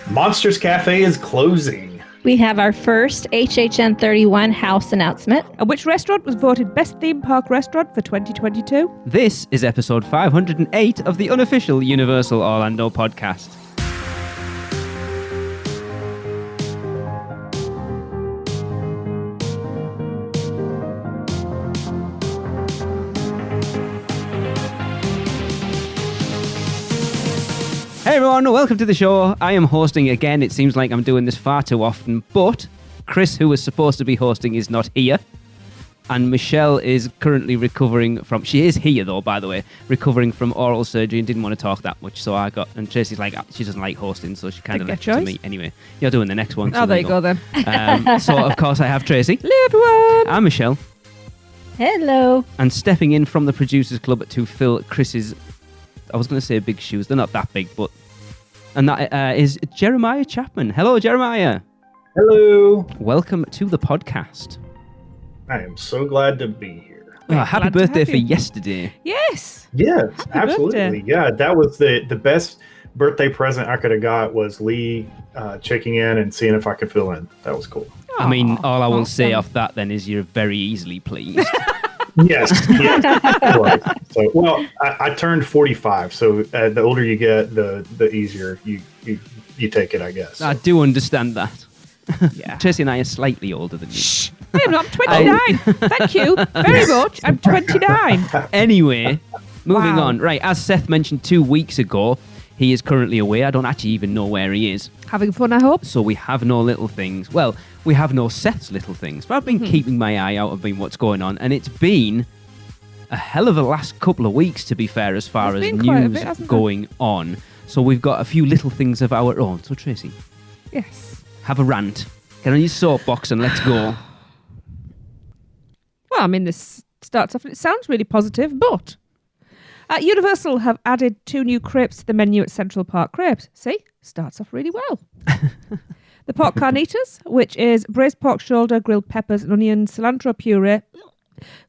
Monsters Cafe is closing. We have our first HHN 31 house announcement. And which restaurant was voted Best Theme Park Restaurant for 2022? This is episode 508 of the Unofficial Universal Orlando Podcast. Hey everyone, welcome to the show. I am hosting again. It seems like I'm doing this far too often, but Chris, who was supposed to be hosting, is not here. And Michelle is currently recovering from... She is here, though, by the way, recovering from oral surgery and didn't want to talk that much. So I got... And Tracy's like, she doesn't like hosting, so she kind of left it to me. Anyway, you're doing the next one. So there you go then. So, of course, I have Tracy. Hello, everyone. I'm Michelle. Hello. And stepping in from the Producers Club to fill Chris's... I was going to say big shoes. They're not that big, but... And that is Jeremiah Chapman. Hello, Jeremiah. Hello. Welcome to the podcast. I am so glad to be here. Happy birthday for yesterday. Yes. Yes, Happy absolutely. birthday. Yeah, that was the best birthday present I could have got was Lee checking in and seeing if I could fill in. That was cool. I mean, all I will say awesome. off that then is you're very easily pleased. Yes. Right. So, well, I turned 45, so the older you get, the easier you take it, I guess. I do understand that. Yeah. Tracy and I are slightly older than you. I'm 29. Thank you very much. I'm 29. Anyway, moving Wow. on. Right, as Seth mentioned 2 weeks ago, he is currently away. I don't actually even know where he is. Having fun, I hope. So we have no little things. Well, we have no Seth's little things. But I've been keeping my eye out of what's going on. And it's been a hell of a last couple of weeks, to be fair, as far It's as been quite a news bit, hasn't it? going on. So we've got a few little things of our own. So Tracy, Yes. have a rant. Get on your soapbox and let's go. Well, I mean, this starts off, it sounds really positive, but Universal have added 2 new crepes to the menu at Central Park Crepes. See? Starts off really well. The pork carnitas, which is braised pork shoulder, grilled peppers and onions, cilantro puree,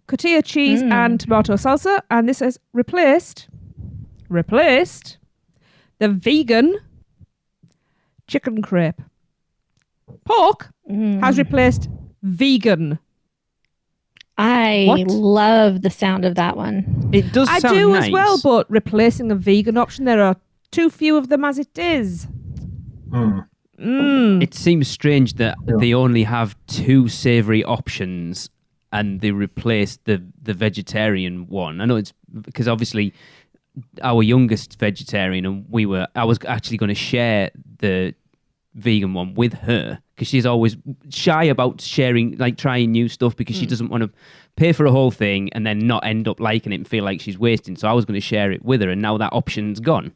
cotija cheese and tomato salsa. And this has replaced the vegan chicken crepe. Pork has replaced vegan. I What? love the sound of that one. It does I sound do nice. as well, but replacing a vegan option, there are too few of them as it is. It seems strange that they only have 2 savoury options and they replace the vegetarian one. I know it's because obviously our youngest vegetarian and I was actually going to share the vegan one with her because she's always shy about sharing, like trying new stuff because she doesn't want to pay for a whole thing and then not end up liking it and feel like she's wasting. So I was going to share it with her and now that option's gone.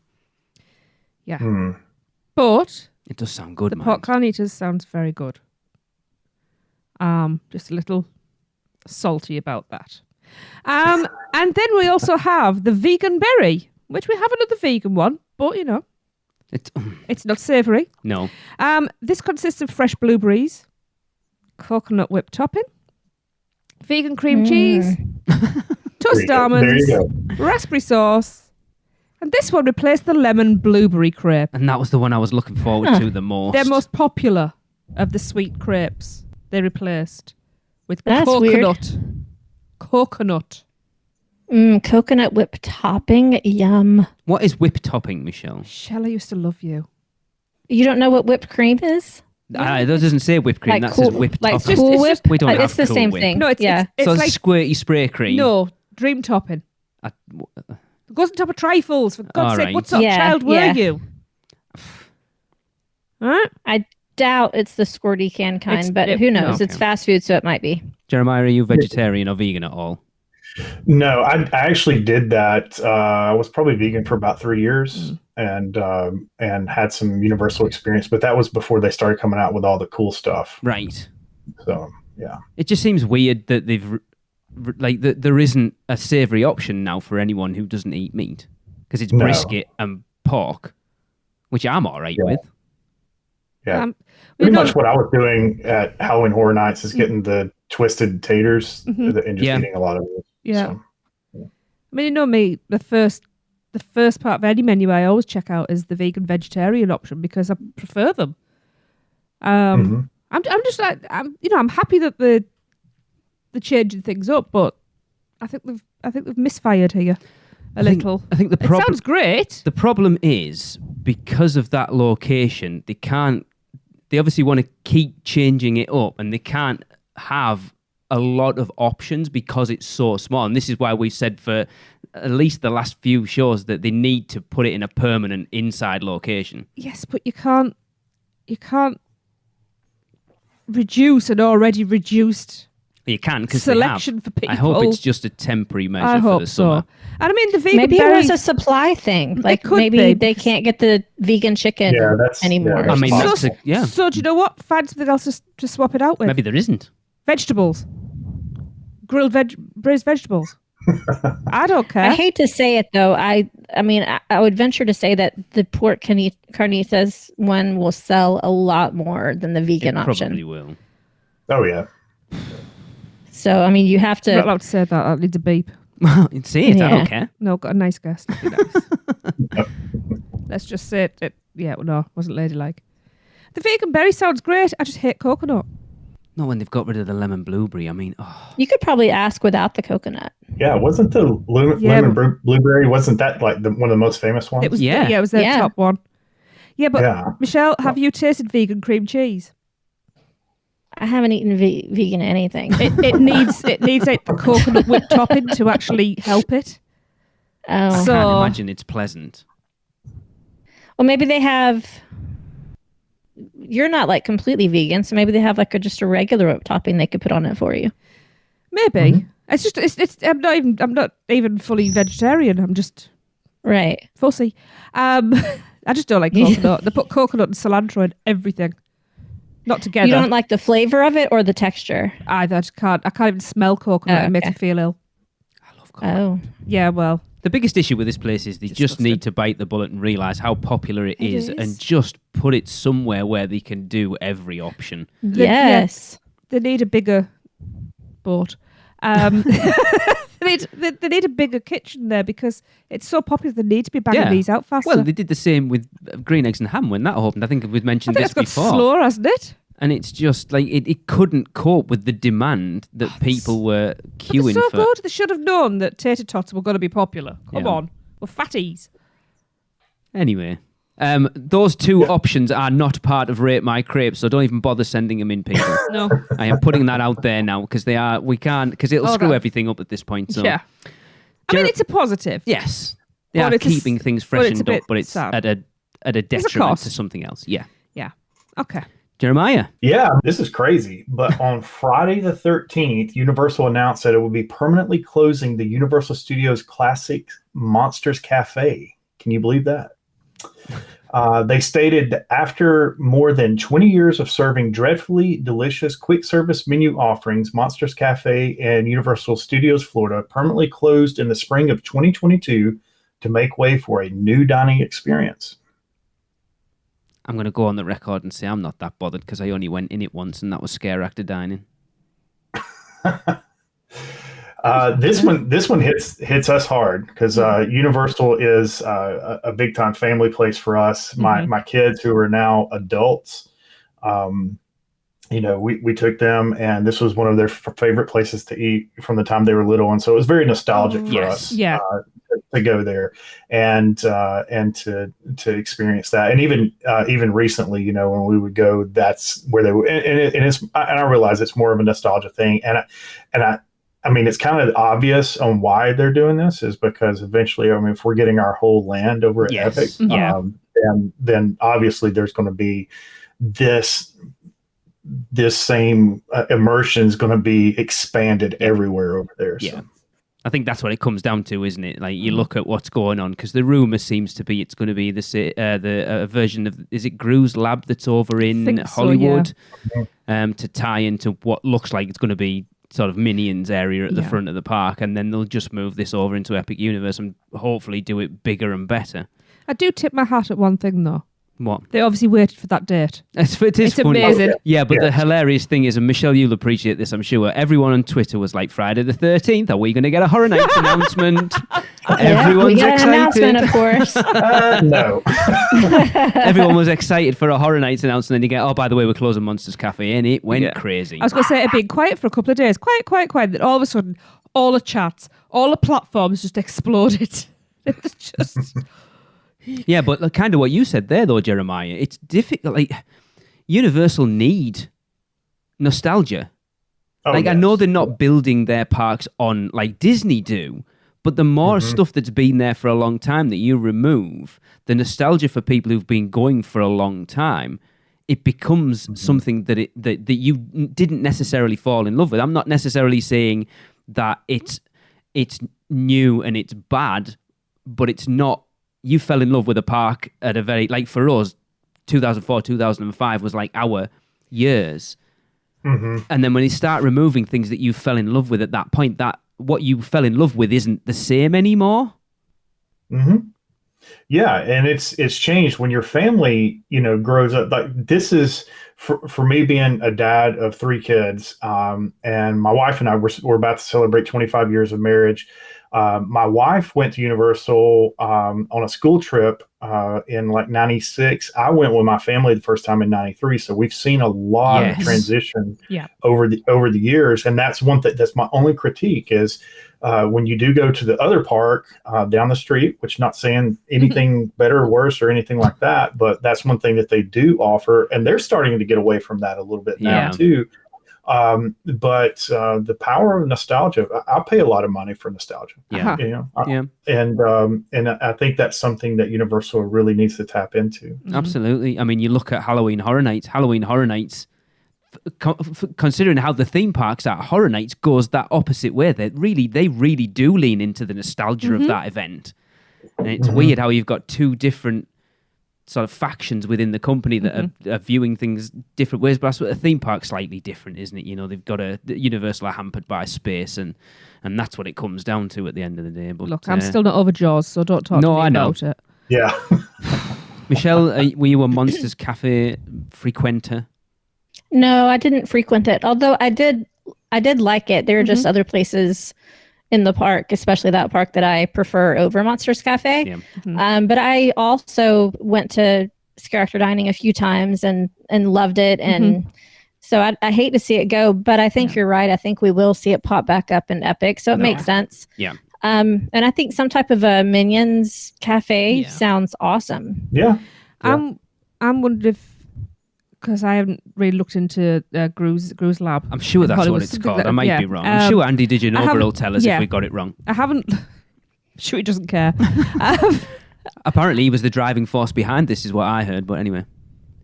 Yeah. But It does sound good, the man. pork carnitas sounds very good. Just a little salty about that. And then we also have the vegan berry, which we have another vegan one, but it's not savoury. No. This consists of fresh blueberries, coconut whipped topping, vegan cream cheese, toasted There almonds, you go. raspberry sauce, and this one replaced the lemon blueberry crepe. And that was the one I was looking forward to the most. Their most popular of the sweet crepes. They replaced with That's coconut. Coconut. Coconut whip topping. Yum. What is whip topping, Michelle? Shell, I used to love you. You don't know what whipped cream is? That doesn't say whipped cream. Like that cool- says whip like topping. Cool Whip? We don't have It's the Cool same Whip. thing. No, it's Yeah. So like squirty spray cream. no dream topping. I- It goes on top of trifles. For God's All sake, right. what sort of Yeah, child were yeah. you? Huh? I doubt it's the squirty can kind, but it- who knows? okay. It's fast food, so it might be. Jeremiah, are you vegetarian or vegan at all? No, I actually did that. I was probably vegan for about 3 years and had some Universal experience, but that was before they started coming out with all the cool stuff. Right. So, yeah. It just seems weird that there isn't a savoury option now for anyone who doesn't eat meat because it's No. brisket and pork, which I'm all right Yeah. with. Yeah. We Pretty know- much what I was doing at Halloween Horror Nights is getting the twisted taters and just Yeah. eating a lot of it. Yeah. So, I mean, you know me, the first the first part of any menu I always check out is the vegan vegetarian option because I prefer them. I'm just like I'm happy that they're changing things up, but I think they've misfired here a little. I think the It sounds great. The problem is because of that location, they can't. They obviously want to keep changing it up, and they can't have a lot of options because it's so small. And this is why we've said for at least the last few shows that they need to put it in a permanent inside location. Yes, but you can't reduce an already reduced You can because selection for people. I hope it's just a temporary measure for the summer. And I mean, the vegan Maybe berry, it was a supply thing. Like could maybe be, they can't get the vegan chicken anymore. Yeah, I mean, that's So do you know what? Find something else to swap it out with. Maybe there isn't. Vegetables, braised vegetables. I don't care. I hate to say it though. I mean, I would venture to say that the pork carnitas one will sell a lot more than the vegan option. Probably will. Oh yeah. So I mean, you have to. I'm not allowed to say that. That needs a beep. See it. I don't care. No, got a nice guest. Be nice. Let's just say it. Wasn't ladylike. The vegan berry sounds great. I just hate coconut. Not when they've got rid of the lemon blueberry. I mean, You could probably ask without the coconut. Yeah, wasn't the lemon blueberry, wasn't that like one of the most famous ones? It was. Yeah. It was their top one. Yeah, but Michelle, have you tasted vegan cream cheese? I haven't eaten vegan anything. It needs like the coconut whipped topping to actually help it. Oh, I can't imagine it's pleasant. well, maybe they have. You're not like completely vegan, so maybe they have like just a regular topping they could put on it for you. Maybe it's just it's. I'm not even fully vegetarian. I'm just Right. fussy. I just don't like coconut. They put coconut and cilantro in everything. Not together. You don't like the flavor of it or the texture? either. I can't even smell coconut. It makes me feel ill. I love coconut. Oh. Yeah, well. The biggest issue with this place is they just need to bite the bullet and realise how popular it is and just put it somewhere where they can do every option. Yes. They need a bigger boat. They need a bigger kitchen there because it's so popular. They need to be banging these out faster. Well, they did the same with green eggs and ham when that opened. I think we've mentioned this got before. slower, hasn't it? And it's just like it couldn't cope with the demand that people were queuing so for. good. They should have known that tater tots were going to be popular. Come on, we're fatties. Anyway, those two options are not part of Rate My Crepe, so don't even bother sending them in, people. No, I am putting that out there now because we can't because it'll screw right. everything up at this point. So yeah. I mean, it's a positive. yes, they But are it's keeping things freshened up, but it's sad. at a detriment cost. to something else. Yeah, Yeah. Okay. Jeremiah. Yeah, this is crazy. But on Friday the 13th, Universal announced that it will be permanently closing the Universal Studios Classic Monsters Cafe. Can you believe that? They stated that after more than 20 years of serving dreadfully delicious quick service menu offerings, Monsters Cafe and Universal Studios Florida permanently closed in the spring of 2022 to make way for a new dining experience. I'm going to go on the record and say I'm not that bothered because I only went in it once and that was scare actor dining. This one hits us hard because Universal is a big time family place for us. My kids who are now adults, we took them and this was one of their favorite places to eat from the time they were little, and so it was very nostalgic for us. Yeah. To go there and to experience that, and even recently, when we would go, that's where they would, and I realize it's more of a nostalgia thing, and I mean it's kind of obvious on why they're doing this is because eventually, I mean, if we're getting our whole land over at Epic, then obviously there's going to be this same immersion is going to be expanded everywhere over there. Yeah. So. I think that's what it comes down to, isn't it? Like you look at what's going on because the rumor seems to be it's going to be the version of is it Gru's Lab that's over in Hollywood, to tie into what looks like it's going to be sort of Minions area at the front of the park, and then they'll just move this over into Epic Universe and hopefully do it bigger and better. I do tip my hat at one thing though. What? They obviously waited for that date. It's It's funny. amazing. Yeah, but the hilarious thing is, and Michelle, you'll appreciate this, I'm sure. Everyone on Twitter was like, Friday the 13th, are we going to get a Horror Nights announcement? Everyone's we got an excited. announcement, of course. No. Everyone was excited for a Horror Nights announcement. Then you get, oh, by the way, we're closing Monsters Cafe, and it went crazy. I was going to say it being quiet for a couple of days. Quiet. Then all of a sudden, all the chats, all the platforms just exploded. It was just... Yeah, but kind of what you said there, though, Jeremiah. It's difficult. Like, Universal need nostalgia. I know they're not building their parks on like Disney do, but the more stuff that's been there for a long time that you remove, the nostalgia for people who've been going for a long time, it becomes something that that you didn't necessarily fall in love with. I'm not necessarily saying that it's new and it's bad, but it's not. You fell in love with a park at a very, like for us, 2004, 2005 was like our years. And then when you start removing things that you fell in love with at that point, that what you fell in love with isn't the same anymore. Yeah, and it's changed when your family, grows up. Like this is for me being a dad of 3 kids, and my wife and I we're about to celebrate 25 years of marriage. My wife went to Universal on a school trip in like 96. I went with my family the first time in 93. So we've seen a lot of transition over the years. And that's one thing that's my only critique is when you do go to the other park down the street, which not saying anything better or worse or anything like that, but that's one thing that they do offer. And they're starting to get away from that a little bit now too. But the power of nostalgia, I pay a lot of money for nostalgia. And I think that's something that Universal really needs to tap into. Absolutely. I mean, you look at Halloween Horror Nights, considering how the theme parks at Horror Nights goes that opposite way. They really do lean into the nostalgia of that event. And it's weird how you've got 2 different sort of factions within the company that are viewing things different ways, but that's what a theme park's slightly different, isn't it? They've got Universal are hampered by space, and that's what it comes down to at the end of the day. But look, I'm still not over Jaws, so don't talk to me about it. Yeah. Michelle, were you a Monsters Cafe frequenter? No, I didn't frequent it. Although I did like it. There are just other places in the park, especially that park, that I prefer over Monsters Cafe. Yeah. But I also went to Character Dining a few times and loved it. And so I hate to see it go, but I think you're right. I think we will see it pop back up in Epic. So it makes sense. Yeah. And I think some type of a Minions Cafe sounds awesome. Yeah. I'm wondering if, because I haven't really looked into Gru's Lab. I'm sure that's what it's called. I might be wrong. I'm sure Andy did you an overall tell us if we got it wrong. I haven't. I'm sure he doesn't care. Apparently, he was the driving force behind this, is what I heard. But anyway,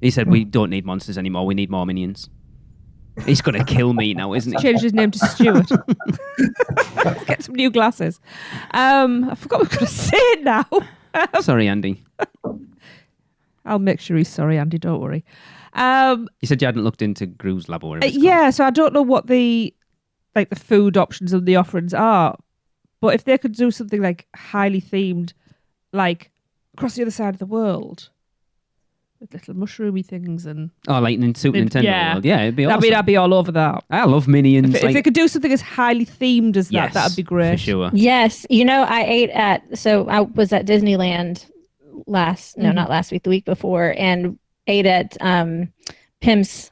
he said we don't need monsters anymore. We need more minions. He's going to kill me now, isn't he? Changed his name to Stuart. Get some new glasses. I forgot what I was going to say now. Sorry, Andy. I'll make sure he's sorry, Andy. Don't worry. You said you hadn't looked into Gru's Lab or whatever it's called. So I don't know what the food options and the offerings are, but if they could do something like highly themed, like across the other side of the world, with little mushroomy things and like in Super Nintendo World, it'd be awesome. I'd be all over that. I love Minions. If they could do something as highly themed as that, that'd be great. For sure. Yes, I was at Disneyland not last week, the week before, and ate at Pim's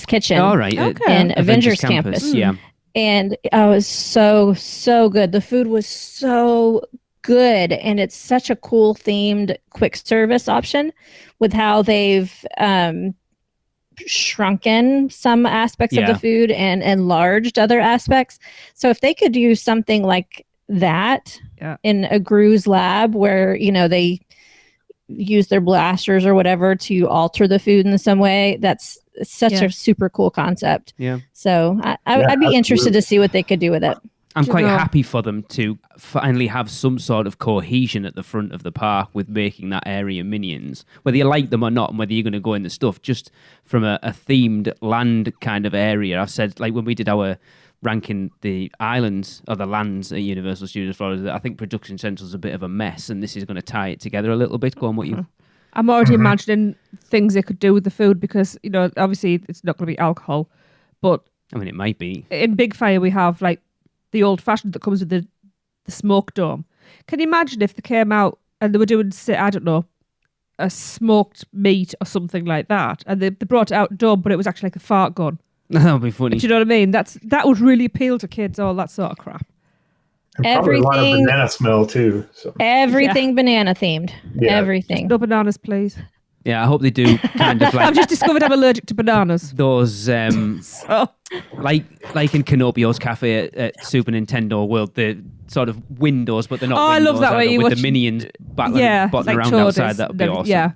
Kitchen. All right. In Avengers Campus. Yeah. And it was so good. The food was so good, and it's such a cool themed quick service option with how they've shrunken some aspects of the food and enlarged other aspects. So if they could do something like that in a Gru's Lab where they use their blasters or whatever to alter the food in some way, that's such a super cool concept. Yeah. So I'd be interested to see what they could do with it. I'm quite happy for them to finally have some sort of cohesion at the front of the park with making that area Minions, whether you like them or not, and whether you're going to go in the stuff, just from a themed land kind of area. I've said, like when we did our ranking the islands or the lands at Universal Studios Florida, I think Production Central's a bit of a mess, and this is going to tie it together a little bit. Go on, what you... I'm already imagining things they could do with the food because, obviously it's not going to be alcohol, but I mean, it might be. In Big Fire, we have like the old fashioned that comes with the smoke dome. Can you imagine if they came out and they were doing, say, I don't know, a smoked meat or something like that, and they brought it out dome, but it was actually like a fart gun. That would be funny. Do you know what I mean? That would really appeal to kids, all that sort of crap. And probably a lot of banana smell too. So. Everything banana themed. Yeah. Everything. No bananas, please. Yeah, I hope they do kind of like... I've just discovered I'm allergic to bananas. Those, like in Canopio's Cafe at Super Nintendo World, the sort of windows, but they're not windows. I love that way you with the minions bottling around outside. That would be awesome. Yeah.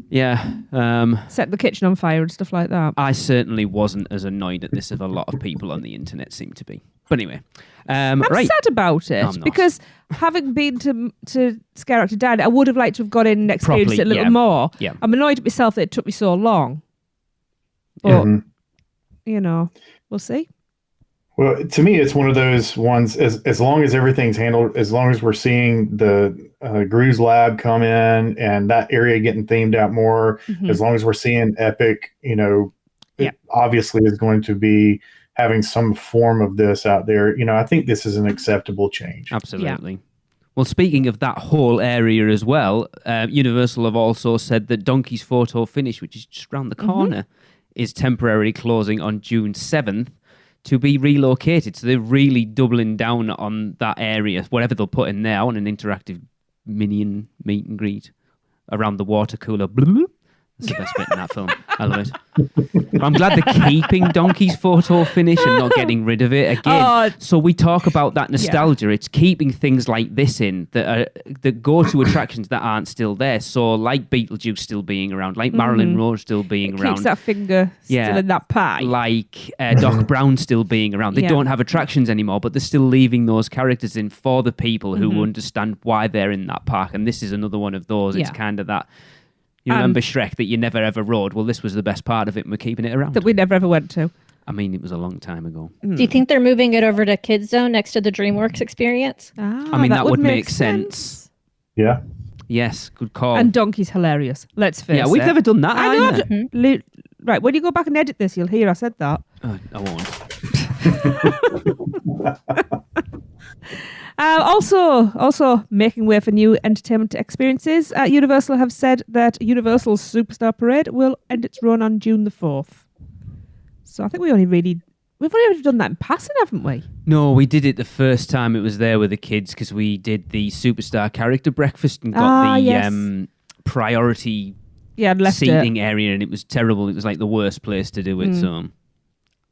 Yeah. Set the kitchen on fire and stuff like that. I certainly wasn't as annoyed at this as a lot of people on the internet seem to be. But anyway. I'm sad about it because having been to Scare Actor Dine, I would have liked to have got in and experienced it a little more. Yeah. I'm annoyed at myself that it took me so long. But, we'll see. Well, to me, it's one of those ones, as long as everything's handled, as long as we're seeing the Gru's Lab come in and that area getting themed out more, as long as we're seeing Epic, it obviously is going to be having some form of this out there. I think this is an acceptable change. Absolutely. Yeah. Well, speaking of that whole area as well, Universal have also said that Donkey's Photo Finish, which is just around the corner, is temporarily closing on June 7th to be relocated. So they're really doubling down on that area, whatever they'll put in there. I want an interactive minion meet and greet around the water cooler. That's the best bit in that film. I love it. But I'm glad they're keeping Donkey's Photo Finish and not getting rid of it again. So we talk about that nostalgia. Yeah. It's keeping things like this in that go to attractions that aren't still there. So like Beetlejuice still being around, like Marilyn Monroe still being around. Keeps that finger still in that pie. Like Doc Brown still being around. They don't have attractions anymore, but they're still leaving those characters in for the people who understand why they're in that park. And this is another one of those. It's kind of that... You remember Shrek that you never ever rode? Well, this was the best part of it and we're keeping it around. That we never ever went to. I mean, it was a long time ago. Do you think they're moving it over to Kids Zone next to the DreamWorks experience? I mean, that would make sense. Yeah. Yes, good call. And Donkey's hilarious. Let's face it. Yeah, we've never done that. I know. Right, when you go back and edit this, you'll hear I said that. I won't. Also making way for new entertainment experiences, Universal have said that Universal's Superstar Parade will end its run on June the 4th. So I think we've only done that in passing, haven't we? No, we did it the first time it was there with the kids because we did the Superstar Character Breakfast and got the priority seating area, and it was terrible. It was like the worst place to do it. So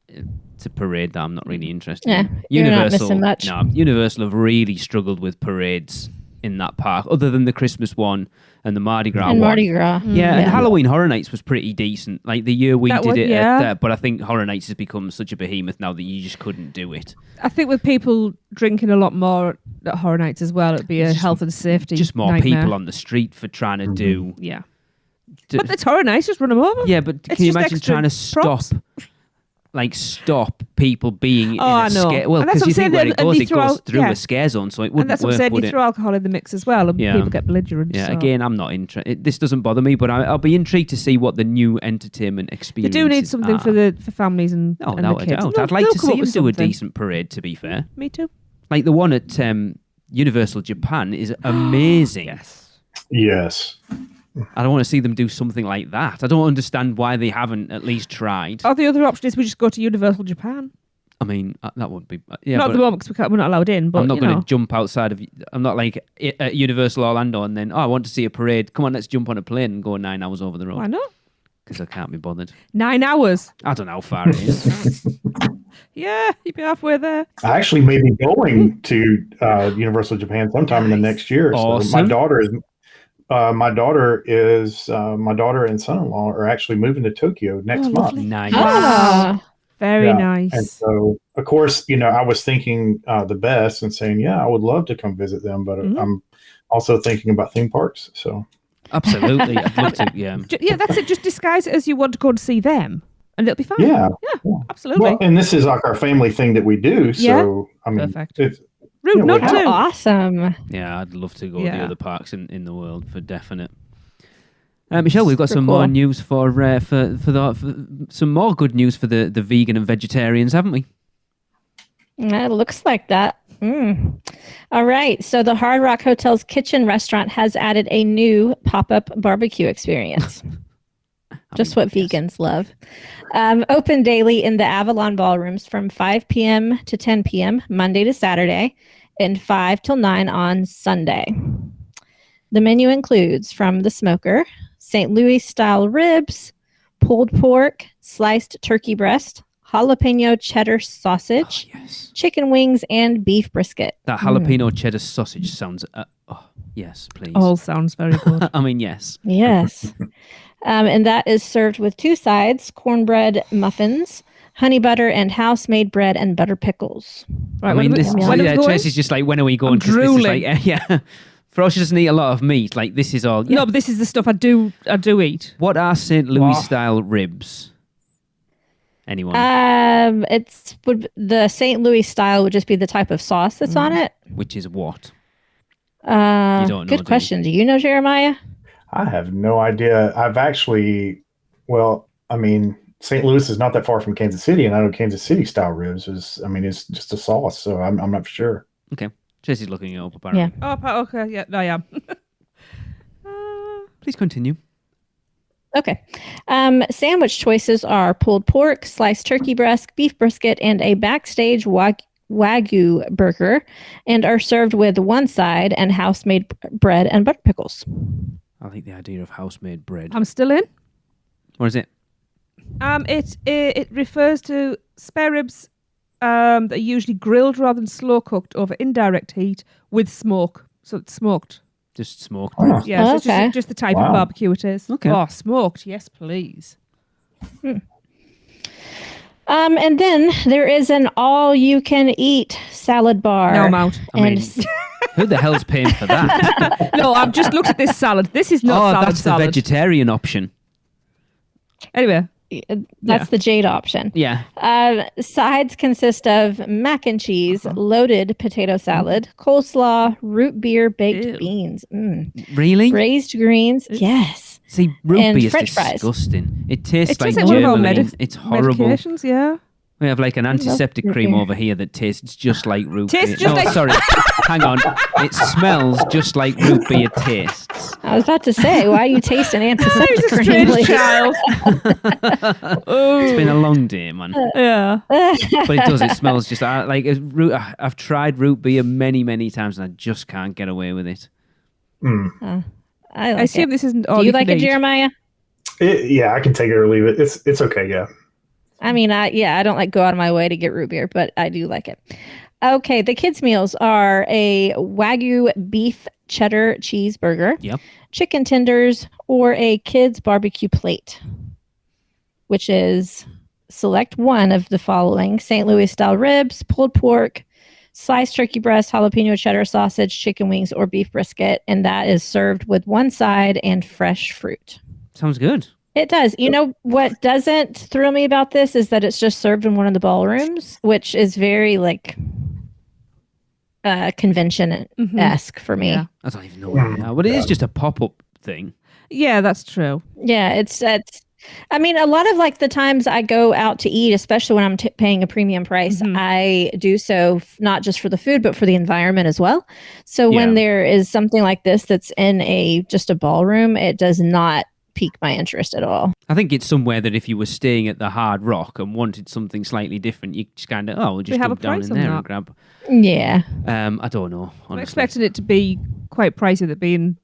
it's a parade that I'm not really interested in. You're not missing much. No, Universal have really struggled with parades in that park, other than the Christmas one and the Mardi Gras one. Mardi Gras. And Halloween Horror Nights was pretty decent. Like the year we did it, but I think Horror Nights has become such a behemoth now that you just couldn't do it. I think with people drinking a lot more at Horror Nights as well, it'd be a health and safety just more nightmare. People on the street for trying to do. Yeah. But it's Horror Nights, just run them over. Yeah, but can you imagine trying to stop people being in a scare... Well, because you think where it goes through a scare zone, so it wouldn't work, and that's what I'm saying, you throw alcohol in the mix as well, and people get belligerent. Yeah, again, I'm not interested. This doesn't bother me, but I'll be intrigued to see what the new entertainment experience They do need something for families and the kids. I'd like to see them do a decent parade, to be fair. Me too. Like the one at Universal Japan is amazing. Yes. I don't want to see them do something like that. I don't understand why they haven't at least tried. The other option is we just go to Universal Japan. I mean, that would be... not at the moment because we're not allowed in, but I'm not going to jump outside of... I'm not like at Universal Orlando and then, I want to see a parade. Come on, let's jump on a plane and go 9 hours over the road. Why not? Because I can't be bothered. 9 hours? I don't know how far it is. Yeah, you'd be halfway there. I actually may be going to Universal Japan sometime in the next year. Awesome. So my daughter and son-in-law are actually moving to Tokyo next month. Nice. Very nice. And so, of course, I was thinking the best and saying, I would love to come visit them, but I'm also thinking about theme parks. So absolutely, I'd love to. Yeah, that's it. Just disguise it as you want to go and see them, and it'll be fine. Yeah, absolutely. Well, and this is like our family thing that we do. So I mean, perfect. Rude not to. Awesome. Yeah, I'd love to go to the other parks in the world for definite. Michelle, we've got some cool. more news for some more good news for the vegan and vegetarians, haven't we? It looks like that. All right. So the Hard Rock Hotel's kitchen restaurant has added a new pop-up barbecue experience. Just what vegans love. Open daily in the Avalon ballrooms from 5 p.m. to 10 p.m. Monday to Saturday and 5 till 9 on Sunday. The menu includes from the smoker, St. Louis style ribs, pulled pork, sliced turkey breast, jalapeno cheddar sausage, chicken wings, and beef brisket. That jalapeno cheddar sausage sounds... yes, please. All sounds very good. I mean, yes. Yes. And that is served with 2 sides, cornbread muffins, honey butter, and house-made bread and butter pickles. Right, I mean, Tracy's just like, when are we going? I'm drooling. This is yeah. For us, she doesn't eat a lot of meat. Like, this is all... No, but this is the stuff I do eat. What are St. Louis-style ribs? Anyone? The St. Louis style would just be the type of sauce that's on it. Which is what? You don't know. Good question. Do you know, Jeremiah? I have no idea. I've actually, St. Louis is not that far from Kansas City, and I know Kansas City style ribs is, it's just a sauce, so I'm not sure. Okay. Tracy's looking it up, apparently. Yeah. Oh, okay. Yeah, I am. Please continue. Okay. Sandwich choices are pulled pork, sliced turkey breast, beef brisket, and a backstage Wagyu burger, and are served with 1 side and house-made bread and butter pickles. I like the idea of house-made bread. I'm still in. What is it? It refers to spare ribs that are usually grilled rather than slow cooked over indirect heat with smoke. So it's smoked. Just smoked. Oh. Yeah, so it's just the type of barbecue it is. Okay. Oh, smoked. Yes, please. And then there is an all-you-can-eat salad bar. No, I'm out. Who the hell's paying for that? No, I've just looked at this salad. This is not salad. That's the vegetarian option. Anyway. That's the Jade option. Yeah. Sides consist of mac and cheese, loaded potato salad, coleslaw, root beer, baked beans. Really? Braised greens. Yes. See, root beer is French disgusting. Fries. It tastes like one of our Germany. It's horrible. Medications, yeah. We have like an antiseptic cream over here that tastes just like root beer. Sorry. Hang on. It smells just like root beer tastes. I was about to say, why are you tasting antiseptic He's a cream? strange child. It's been a long day, man. Yeah. But it does. It smells just like I've tried root beer many, many times and I just can't get away with it. I assume this isn't all Do you like it, Jeremiah? Yeah, I can take it or leave it. It's okay, yeah. I don't like go out of my way to get root beer, but I do like it. Okay, the kids' meals are a Wagyu beef cheddar cheeseburger, chicken tenders, or a kids' barbecue plate, which is select one of the following: St. Louis style ribs, pulled pork, sliced turkey breast, jalapeno cheddar sausage, chicken wings, or beef brisket, and that is served with 1 side and fresh fruit. Sounds good. It does. You know what doesn't thrill me about this is that it's just served in one of the ballrooms, which is very convention-esque for me. Yeah. I don't even know what it is. But it is just a pop-up thing. Yeah, that's true. Yeah, it's a lot of the times I go out to eat, especially when I'm paying a premium price, I do so not just for the food, but for the environment as well. So when there is something like this that's in just a ballroom, it does not pique my interest at all. I think it's somewhere that if you were staying at the Hard Rock and wanted something slightly different, you just kind of, we'll just jump down in there and grab. Yeah. I don't know, honestly. I'm expecting it to be quite pricey, that being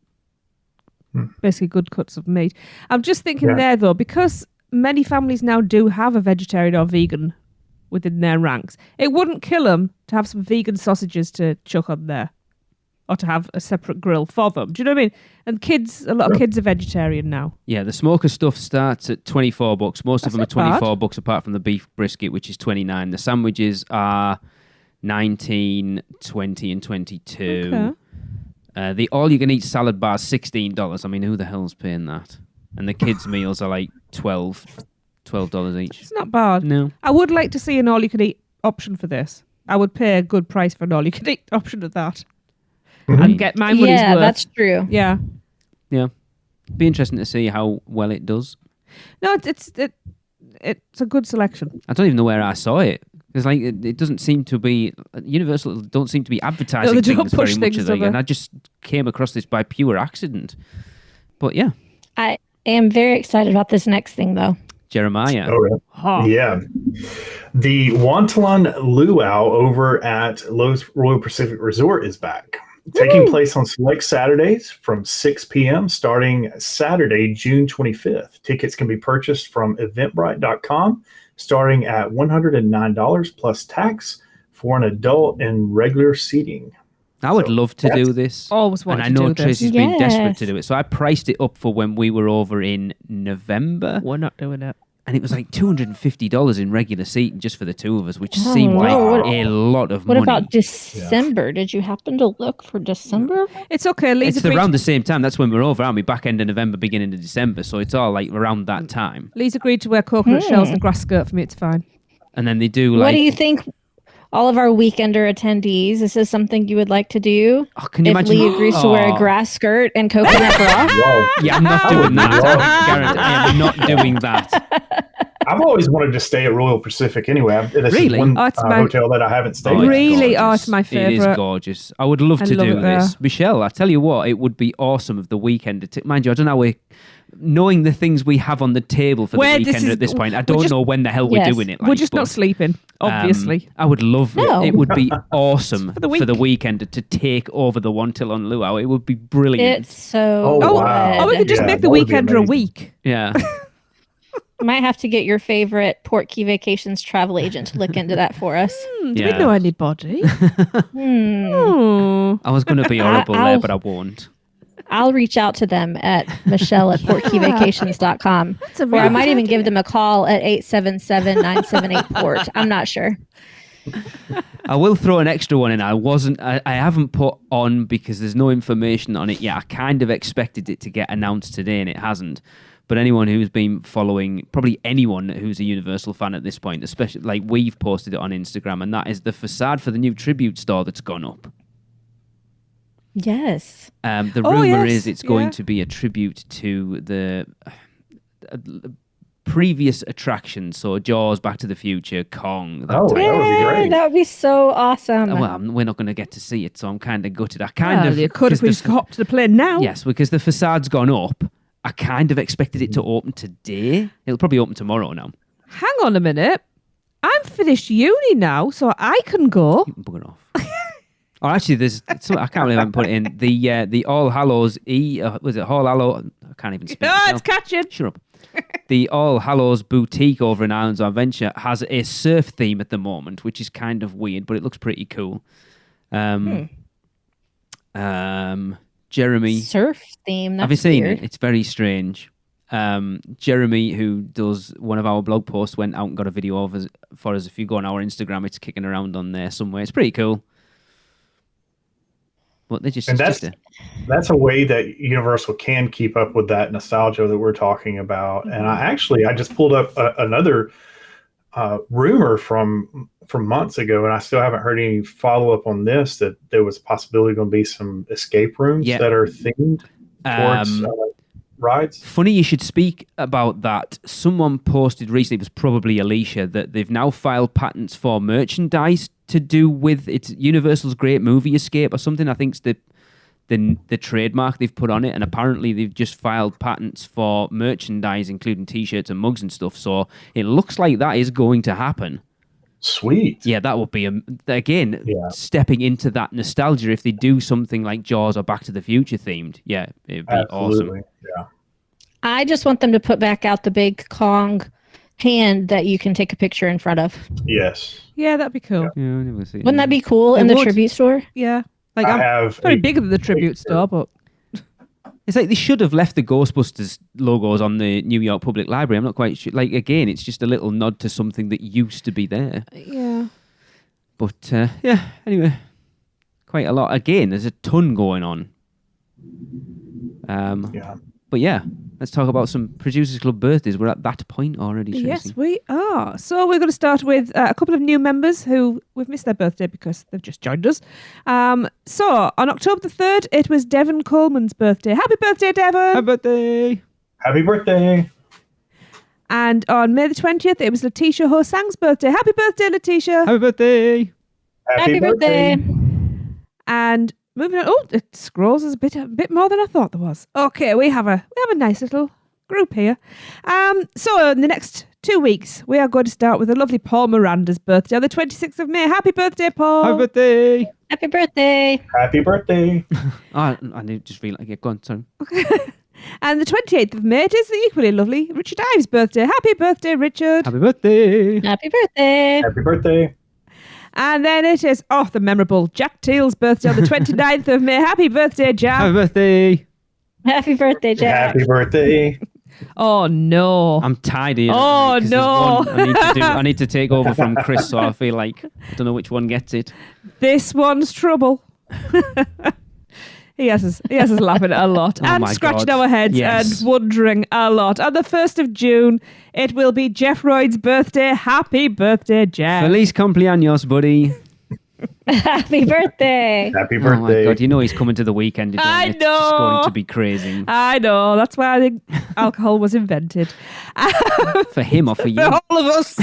basically good cuts of meat. I'm just thinking there, though, because many families now do have a vegetarian or vegan within their ranks, it wouldn't kill them to have some vegan sausages to chuck on there. Or to have a separate grill for them. Do you know what I mean? And a lot of kids are vegetarian now. Yeah, the smoker stuff starts at $24. Most of them are $24 apart from the beef brisket, which is $29. The sandwiches are $19, $20, and $22. Okay. The all-you-can-eat salad bar is $16. I mean, who the hell's paying that? And the kids' meals are like $12 each. It's not bad. No. I would like to see an all-you-can-eat option for this. I would pay a good price for an all-you-can-eat option of that. And get my money's worth. Yeah, that's true. Yeah. Yeah. Be interesting to see how well it does. No, it's a good selection. I don't even know where I saw it. It's like it doesn't seem to be Universal don't seem to be advertising things very much of it, and I just came across this by pure accident. But yeah, I am very excited about this next thing, though. Jeremiah. Oh, yeah. The Wonton Luau over at Lowe's Royal Pacific Resort is back. Taking place on select Saturdays from 6 p.m. starting Saturday, June 25th. Tickets can be purchased from eventbrite.com starting at $109 plus tax for an adult and regular seating. I would love to do this. Always wanted to do this. And I know Tracy's been desperate to do it. So I priced it up for when we were over in November. We're not doing it. And it was like $250 in regular seating just for the two of us, which seemed like a lot of money. What about December? Yeah. Did you happen to look for December? It's okay. It's around the same time. That's when we're over, aren't we? Back end of November, beginning of December. So it's all like around that time. Lee's agreed to wear coconut shells and a grass skirt for me. It's fine. And then they do like... What do you think... All of our weekender attendees, is this something you would like to do? Oh, can you imagine? Lee agrees to wear a grass skirt and coconut bra? Yeah, I'm not doing that. I am not doing that. I've always wanted to stay at Royal Pacific anyway. This is one hotel that I haven't stayed at. Really? Oh, it's my favourite. It is gorgeous. I would love to do this. Michelle, I tell you what, it would be awesome if the weekend... Mind you, I don't know how knowing the things we have on the table for the weekend at this point, I don't know when the hell we're doing it. We're just not sleeping, obviously. I would love it. It would be awesome for the weekend to take over the Wonton Luau. It would be brilliant. It's so wow. We could just make the weekender a week. Yeah. Might have to get your favorite Port Key Vacations travel agent to look into that for us. Do we know anybody? I was going to be horrible there, but I won't. I'll reach out to them at michelle@portkeyvacations.com. Or I might even give them a call at 877-978-PORT. I'm not sure. I will throw an extra one in. I haven't put on because there's no information on it yet. I kind of expected it to get announced today and it hasn't. But anyone who's been following, probably anyone who's a Universal fan at this point, especially like we've posted it on Instagram, and that is the facade for the new tribute store that's gone up. Yes. The rumor is it's going to be a tribute to the previous attractions, so Jaws, Back to the Future, Kong. That would be great. That would be so awesome. Well, we're not going to get to see it, so I'm kind of gutted. You could if we just hop to the plane now. Yes, because the facade's gone up. I kind of expected it to open today. It'll probably open tomorrow now. Hang on a minute. I'm finished uni now, so I can go. You can bugger off. Oh, actually, there's. I can't believe I haven't put it in the All Hallows was it All Hallows? I can't even speak. Oh, it's catching. Shut up. The All Hallows boutique over in Islands of Adventure has a surf theme at the moment, which is kind of weird, but it looks pretty cool. Jeremy, surf theme. Have you seen weird. it? It's very strange. Jeremy, who does one of our blog posts, went out and got a video of us for us. If you go on our Instagram, it's kicking around on there somewhere. It's pretty cool. But they just, that's a way that Universal can keep up with that nostalgia that we're talking about. And I just pulled up another rumor from months ago, and I still haven't heard any follow up on this, that there was a possibility going to be some escape rooms that are themed towards rides. Funny you should speak about that. Someone posted recently, it was probably Alicia, that they've now filed patents for merchandise to do with it's Universal's Great Movie Escape or something. I think it's the trademark they've put on it, and apparently they've just filed patents for merchandise, including t-shirts and mugs and stuff. So it looks like that is going to happen. Sweet. Yeah, that would be stepping into that nostalgia if they do something like Jaws or Back to the Future themed. Yeah, it'd be awesome. Yeah. I just want them to put back out the big Kong hand that you can take a picture in front of. Yes. Yeah, that'd be cool. Yeah, I never seen Wouldn't that be cool in the tribute store? Yeah. Like I'm very bigger than the tribute store, but it's like they should have left the Ghostbusters logos on the New York Public Library. I'm not quite sure. Like, again, it's just a little nod to something that used to be there. Yeah. But, anyway, quite a lot. Again, there's a ton going on. But But yeah, let's talk about some Producers Club birthdays. We're at that point already, Tracy. Yes, we are. So we're going to start with a couple of new members who we've missed their birthday because they've just joined us. So on October the 3rd, it was Devon Coleman's birthday. Happy birthday, Devon! Happy birthday! Happy birthday! And on May the 20th, it was Letitia Hosang's birthday. Happy birthday, Letitia! Happy birthday! Happy birthday! And moving on, oh, it scrolls as a bit more than I thought there was. Okay, we have a nice little group here. So in the next 2 weeks, we are going to start with a lovely Paul Miranda's birthday on the 26th of May. Happy birthday, Paul! Happy birthday! Happy birthday! Happy birthday! I just feel like go on, sorry. Okay. And the 28th of May, it is the equally lovely Richard Ives' birthday. Happy birthday, Richard! Happy birthday! Happy birthday! Happy birthday! And then it is, the memorable Jack Teal's birthday on the 29th of May. Happy birthday, Jack! Happy birthday! Happy birthday, Jack! Happy birthday! Oh, no. I'm tired here. Oh, no. I need to take over from Chris, so I feel like I don't know which one gets it. This one's trouble. He has us laughing a lot and scratching our heads and wondering a lot. On the 1st of June, it will be Jeff Royd's birthday. Happy birthday, Jeff. Feliz cumpleaños, buddy. Happy birthday! Happy Oh my birthday! God, you know he's coming to the weekend. I It's just know. going to be crazy. I know. That's why I think alcohol was invented. For him or for you? For all of us.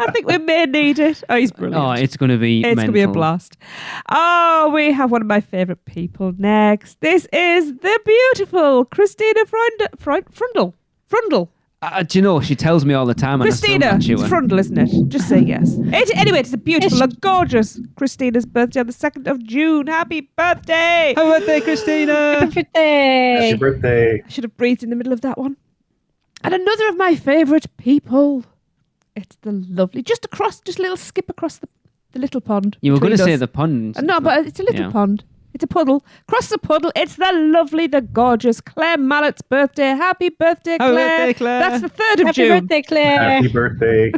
I think we may need it. Oh, he's brilliant. Oh, it's going to be It's going to be a mental. blast. Oh, we have one of my favourite people next. This is the beautiful Christina Frundle. Do you know, she tells me all the time. Christina, and I still it's not chew her. Frundle, isn't it? Just say yes. Anyway, it's a beautiful and gorgeous Christina's birthday on the 2nd of June. Happy birthday! Happy birthday, Christina! Happy birthday! Happy birthday! I should have breathed in the middle of that one. And another of my favourite people. It's the lovely, just a little skip across the little pond. You were going to between say us. the pond. No, but it's a little Yeah. pond. It's a puddle. Cross the puddle. It's the lovely, the gorgeous Claire Mallett's birthday. Happy birthday, Claire. Happy birthday, Claire. That's the 3rd of Happy June. birthday, Claire! Happy birthday!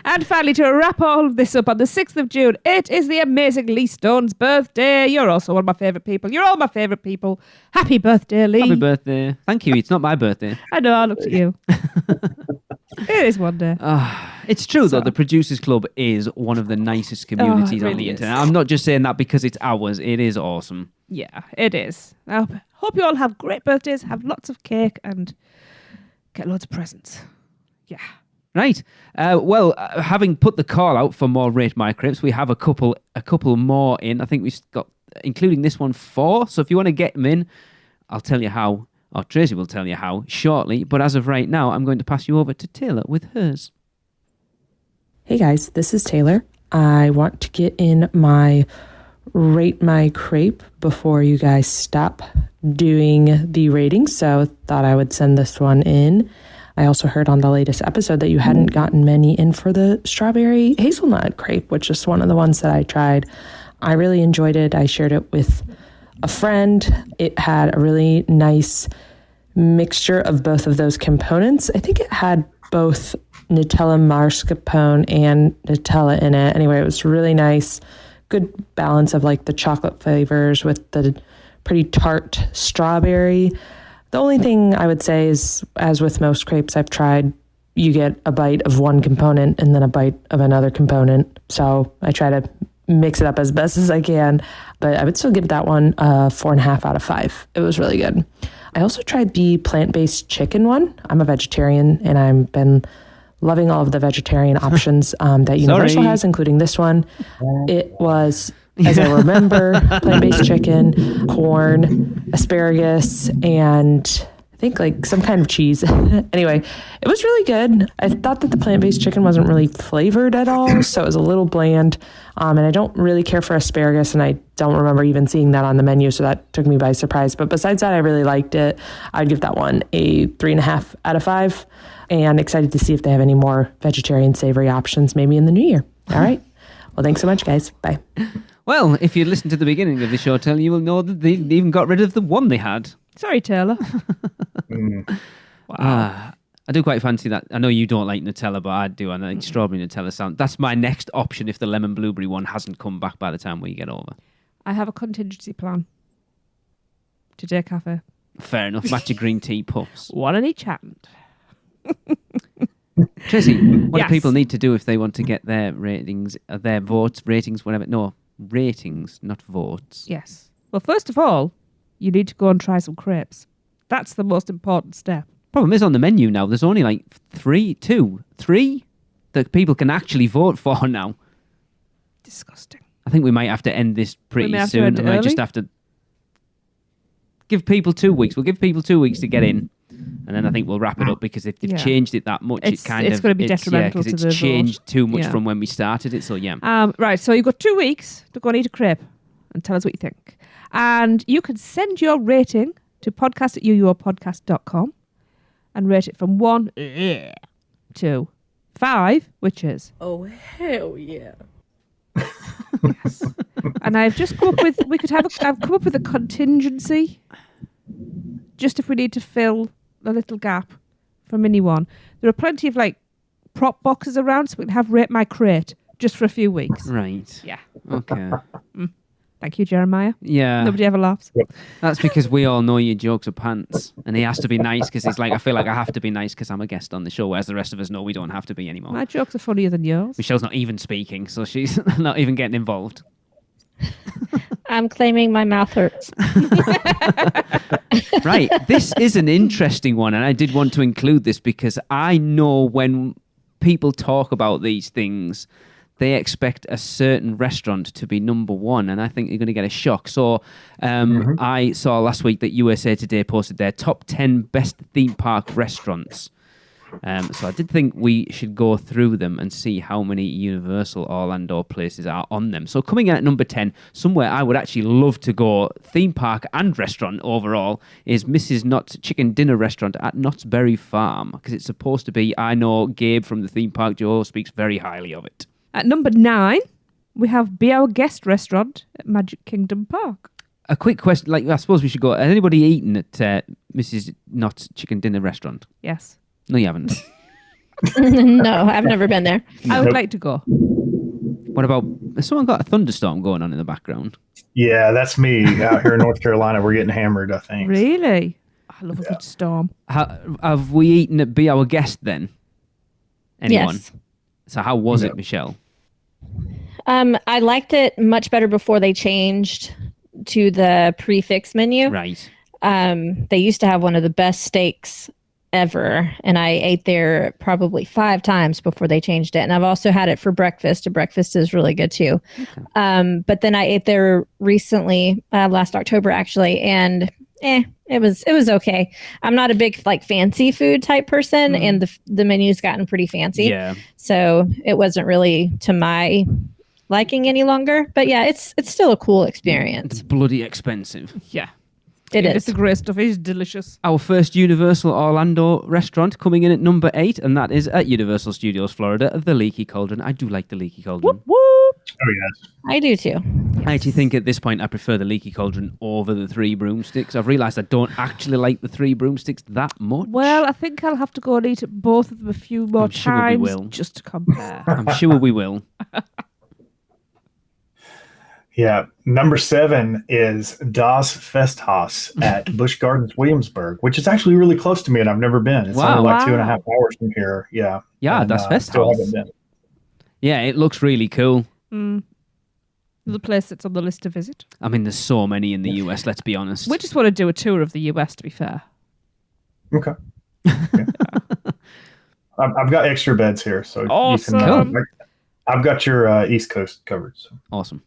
And finally, to wrap all of this up on the 6th of June, it is the amazing Lee Stone's birthday. You're also one of my favourite people. You're all my favourite people. Happy birthday, Lee. Happy birthday. Thank you. It's not my birthday. I know, I looked at you. It is one day. It's true, though. The Producers Club is one of the nicest communities on really the is. internet. I'm not just saying that because it's ours. It is awesome. Yeah, it is. I hope you all have great birthdays, have lots of cake, and get loads of presents. Yeah. Right. Having put the call out for more Rate My Crepes, we have a couple more in. I think we've got, including this one, 4. So if you want to get them in, I'll tell you how, or Tracy will tell you how shortly. But as of right now, I'm going to pass you over to Taylor with hers. Hey guys, this is Taylor. I want to get in my Rate My Crepe before you guys stop doing the ratings, so thought I would send this one in. I also heard on the latest episode that you hadn't gotten many in for the strawberry hazelnut crepe, which is one of the ones that I tried. I really enjoyed it. I shared it with a friend. It had a really nice mixture of both of those components. I think it had both Nutella mascarpone and Nutella in it. Anyway, it was really nice. Good balance of like the chocolate flavors with the pretty tart strawberry. The only thing I would say is, as with most crepes I've tried, you get a bite of one component and then a bite of another component. So I try to mix it up as best as I can, but I would still give that one a 4.5 out of 5. It was really good. I also tried the plant-based chicken one. I'm a vegetarian and I've been loving all of the vegetarian options that Universal has, including this one. It was, as I remember, plant-based chicken, corn, asparagus, and I think like some kind of cheese. Anyway, it was really good. I thought that the plant-based chicken wasn't really flavored at all, so it was a little bland. And I don't really care for asparagus, and I don't remember even seeing that on the menu, so that took me by surprise. But besides that, I really liked it. I'd give that one a 3.5 out of 5, and excited to see if they have any more vegetarian savory options maybe in the new year. All right. Well, thanks so much, guys. Bye. Well, if you listened to the beginning of the show, Taylor, you will know that they even got rid of the one they had. Sorry, Taylor. Wow. I do quite fancy that. I know you don't like Nutella, but I do. I like strawberry Nutella sound. That's my next option if the lemon blueberry one hasn't come back by the time we get over. I have a contingency plan. Today Cafe. Fair enough. Matcha green tea puffs. One in each hand. Tracy, what Yes. do people need to do if they want to get their ratings, their votes, ratings, whatever? No, ratings, not votes. Yes. Well, first of all, you need to go and try some crepes. That's the most important step. Problem is on the menu now, there's only like three that people can actually vote for now. Disgusting. I think we might have to end this pretty may have to soon. end it We might just early. have to give people 2 weeks. We'll give people 2 weeks to get in, and then I think we'll wrap it up because if they've Yeah. changed it that much, It's going to be detrimental because to the it's changed vote. too much Yeah. from when we started it. So yeah, Right, so you've got 2 weeks to go and eat a crepe and tell us what you think. And you can send your rating to podcast@uuopodcast.com and rate it from 1 to 5, which is... Oh, hell yeah. Yes. And I've just come up with... I've come up with a contingency just if we need to fill a little gap for mini one. There are plenty of prop boxes around, so we can have Rate My Crepe just for a few weeks. right. Yeah. Okay. Thank you, Jeremiah. Yeah. Nobody ever laughs. That's because we all know your jokes are pants, and he has to be nice because he's like, I feel like I have to be nice because I'm a guest on the show, whereas the rest of us know we don't have to be anymore. My jokes are funnier than yours. Michelle's not even speaking, so she's not even getting involved. I'm claiming my mouth hurts. Right, this is an interesting one, and I did want to include this because I know when people talk about these things, they expect a certain restaurant to be number one, and I think you're going to get a shock. So I saw last week that USA Today posted their top 10 best theme park restaurants. So I did think we should go through them and see how many Universal Orlando places are on them. So coming in at number 10, somewhere I would actually love to go, theme park and restaurant overall, is Mrs. Knott's Chicken Dinner Restaurant at Knott's Berry Farm, because it's supposed to be, I know Gabe from the theme park, Joe, speaks very highly of it. At number 9, we have Be Our Guest Restaurant at Magic Kingdom Park. A quick question, I suppose we should go, has anybody eaten at Mrs. Knott's Chicken Dinner Restaurant? Yes. No, you haven't. No, I've never been there. I would like to go. What about, has someone got a thunderstorm going on in the background? Yeah, that's me out here in North Carolina. We're getting hammered, I think. Really? I love a good storm. Have we eaten at Be Our Guest then? Anyone? Yes. So how was it, Michelle? I liked it much better before they changed to the prefix menu. Right. They used to have one of the best steaks ever, and I ate there probably 5 times before they changed it. And I've also had it for breakfast. Breakfast is really good too. Okay. But then I ate there recently, last October actually, and it was okay. I'm not a big fancy food type person, and the menu's gotten pretty fancy. Yeah. So it wasn't really to my liking any longer. But yeah, it's still a cool experience. It's bloody expensive. Yeah. It It's is. the great stuff. It's delicious. Our first Universal Orlando restaurant coming in at number 8, and that is at Universal Studios Florida, the Leaky Cauldron. I do like the Leaky Cauldron. Whoop. Oh, yes. I do too. I actually think at this point I prefer the Leaky Cauldron over the 3 broomsticks. I've realised I don't actually like the 3 broomsticks that much. Well, I think I'll have to go and eat at both of them a few more I'm sure we times will. just to compare. I'm sure we will. Yeah. Number 7 is Das Festhaus at Busch Gardens, Williamsburg, which is actually really close to me, and I've never been. It's Wow. only Wow. 2.5 hours from here. Yeah. Yeah, And, Das still Festhaus. haven't been. Yeah, it looks really cool. The place that's on the list to visit. I mean, there's so many in the US, let's be honest. We just want to do a tour of the US, to be fair. Okay. Yeah. I've got extra beds here, so Awesome. you can. I've got your East Coast covered. So. Awesome.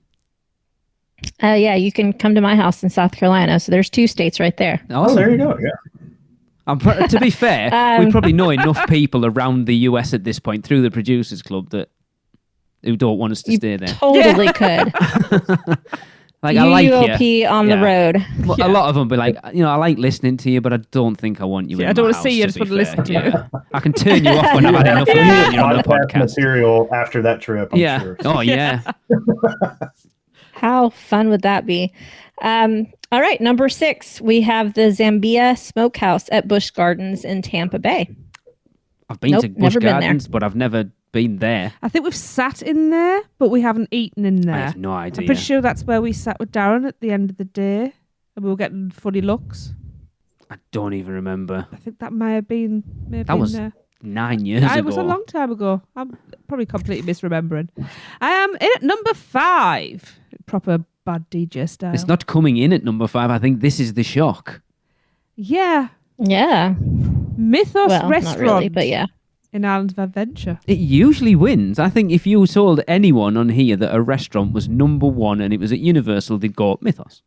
Yeah, you can come to my house in South Carolina. So there's 2 states right there. Oh, there you go. Yeah. To be fair, we probably know enough people around the US at this point through the Producers Club who don't want us to stay there. Totally could. I like you. UUOP on the road. Well, a lot of them be like, I like listening to you, but I don't think I want you in I don't my want to see house, you, I just be want to listen to fair. you. I can turn you off when I've had enough of you when you're on the Podcast podcast. material after that trip, I'm sure. Oh, yeah. How fun would that be? All right, number 6, we have the Zambia Smokehouse at Busch Gardens in Tampa Bay. I've been Nope, to Busch never been there. Gardens, but I've never been there. I think we've sat in there, but we haven't eaten in there. I have no I'm idea. pretty sure that's where we sat with Darren at the end of the day, and we were getting funny looks. I don't even remember. I think that may have been. That was 9 years ago. It was a long time ago. I'm probably completely misremembering. In at number 5, proper bad DJ style. It's not coming in at number 5. I think this is the shock. Yeah. Yeah. Mythos Restaurant. Not really, but yeah. In Islands of Adventure. It usually wins. I think if you told anyone on here that a restaurant was number 1 and it was at Universal, they'd go Mythos.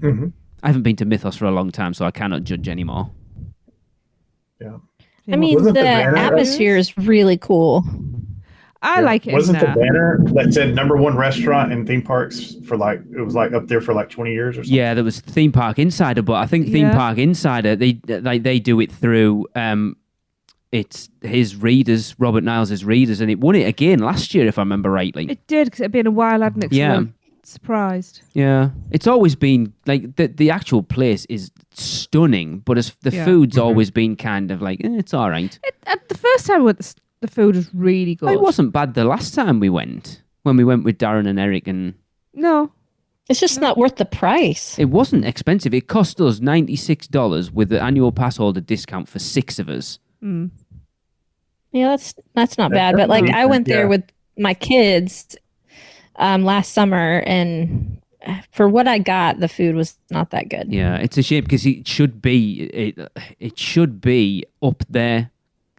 Mm-hmm. I haven't been to Mythos for a long time, so I cannot judge anymore. Yeah. I mean, the atmosphere is really cool. I like it. Wasn't the banner that said number 1 restaurant in theme parks for it was up there for 20 years or something? Yeah, there was Theme Park Insider, but I think Theme Park Insider, they do it through it's his readers, Robert Niles' readers, and it won it again last year, if I remember rightly. It did, because it had been a while, hadn't it? Yeah. Surprised. Yeah. It's always been, the actual place is stunning, but the food's always been kind of it's all right. The first time we went, the food was really good. It wasn't bad the last time we went, when we went with Darren and Eric and... No. It's just not worth the price. It wasn't expensive. It cost us $96 with the annual pass holder discount for 6 of us. Mm. Yeah, that's not bad. But I went there with my kids last summer, and for what I got, the food was not that good. Yeah, it's a shame because it should be up there.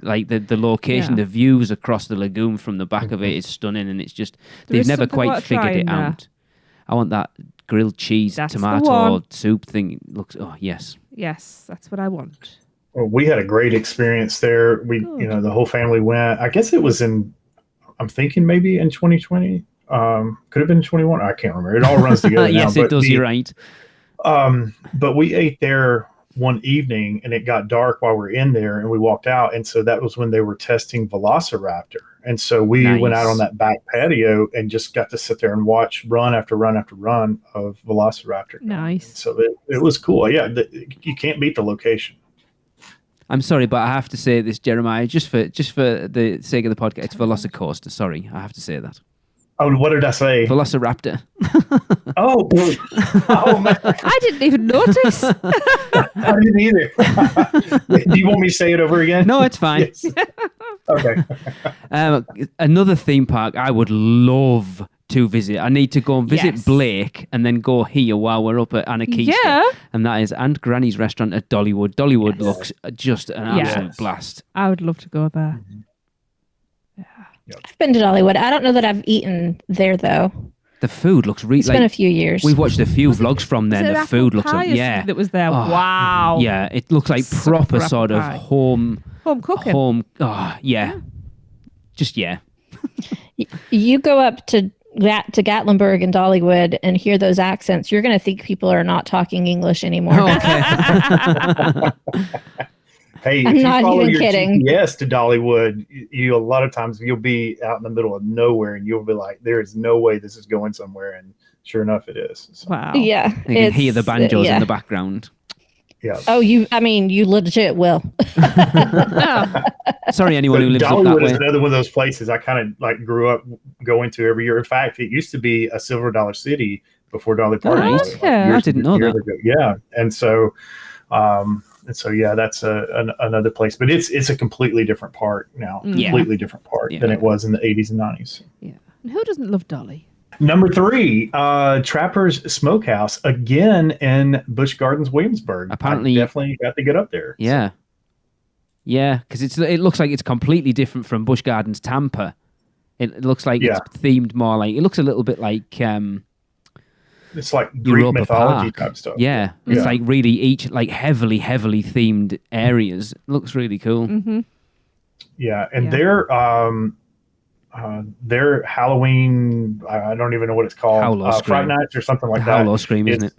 The location, the views across the lagoon from the back of it is stunning, and it's just they've never quite figured it out. I want that grilled cheese tomato soup thing. It looks yes, that's what I want. Well, we had a great experience there. We the whole family went. I guess it was I'm thinking maybe in 2020. Could have been 21. I can't remember. It all runs together. Yes, now, it does. You're right. But we ate there one evening, and it got dark while we were in there, and we walked out, and so that was when they were testing Velociraptor, and so we went out on that back patio and just got to sit there and watch run after run after run of Velociraptor. Nice. And so it was cool. Yeah, you can't beat the location. I'm sorry, but I have to say this, Jeremiah, just for the sake of the podcast. It's Velocicoaster. Sorry, I have to say that. Oh, what did I say? Velociraptor. Oh man. I didn't even notice. I didn't either. Do you want me to say it over again? No, it's fine. Yes. Okay. Another theme park I would love to visit. I need to go and visit Blake and then go here while we're up at Anarchy. Yeah. And that is Aunt Granny's restaurant at Dollywood. Dollywood looks just an absolute blast. I would love to go there. I've been to Dollywood. I don't know that I've eaten there, though. The food looks really... It's been a few years. We've watched a few vlogs from there. The food looks... that was there. Oh, wow. Yeah, it looks like proper sort of home cooking. Just, yeah. You go up to Gatlinburg and Dollywood and hear those accents, you're going to think people are not talking English anymore. Oh, okay. Hey, I'm if you not follow even your kidding. GPS to Dollywood, you a lot of times you'll be out in the middle of nowhere and you'll be like, there is no way this is going somewhere. And sure enough, it is. So, wow. Yeah. You can hear the banjos in the background. Yeah. Oh, you legit will. Sorry, anyone who lives Dollywood up that way. is another one of those places I kind of grew up going to every year. In fact, it used to be a $silver city before Dolly Parton. Right. I didn't know that. Ago. Yeah. And so, that's another place, but it's a completely different park now, completely different park than it was in the 80s and 90s. Yeah. And who doesn't love Dolly? Number 3, Trapper's Smokehouse, again in Busch Gardens, Williamsburg. Apparently, I definitely got to get up there. Yeah. So. Yeah, because it looks like it's completely different from Busch Gardens Tampa. It looks like it's themed more like, it looks a little bit like... it's like Greek Europa mythology Park. type stuff. Yeah, it's like really each like heavily themed areas. It looks really cool. Mm-hmm. Yeah, and their Halloween, I don't even know what it's called, Fright Nights or something like that. Hallow Scream, isn't it?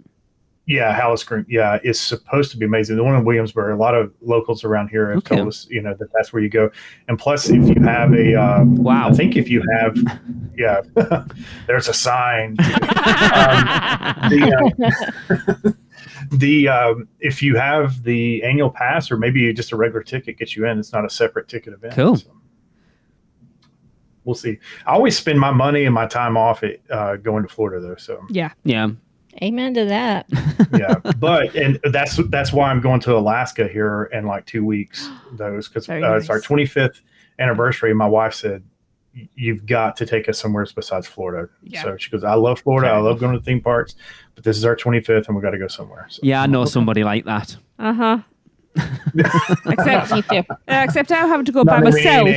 Yeah, Hallow Scream. Yeah, it's supposed to be amazing. The one in Williamsburg, a lot of locals around here have told us, that's where you go. And plus, if you have I think if you have, there's a sign. If you have the annual pass or maybe just a regular ticket gets you in, it's not a separate ticket event. Cool. So we'll see. I always spend my money and my time off at going to Florida though. So yeah. Amen to that. Yeah, and that's why I'm going to Alaska here in like 2 weeks. Those because it's our 25th anniversary. My wife said, "You've got to take us somewhere besides Florida." Yeah. So she goes, "I love Florida. I love going to theme parks, but this is our 25th, and we got to go somewhere." So, yeah, I know somebody like that. Except me too. Except I'm having to go by myself.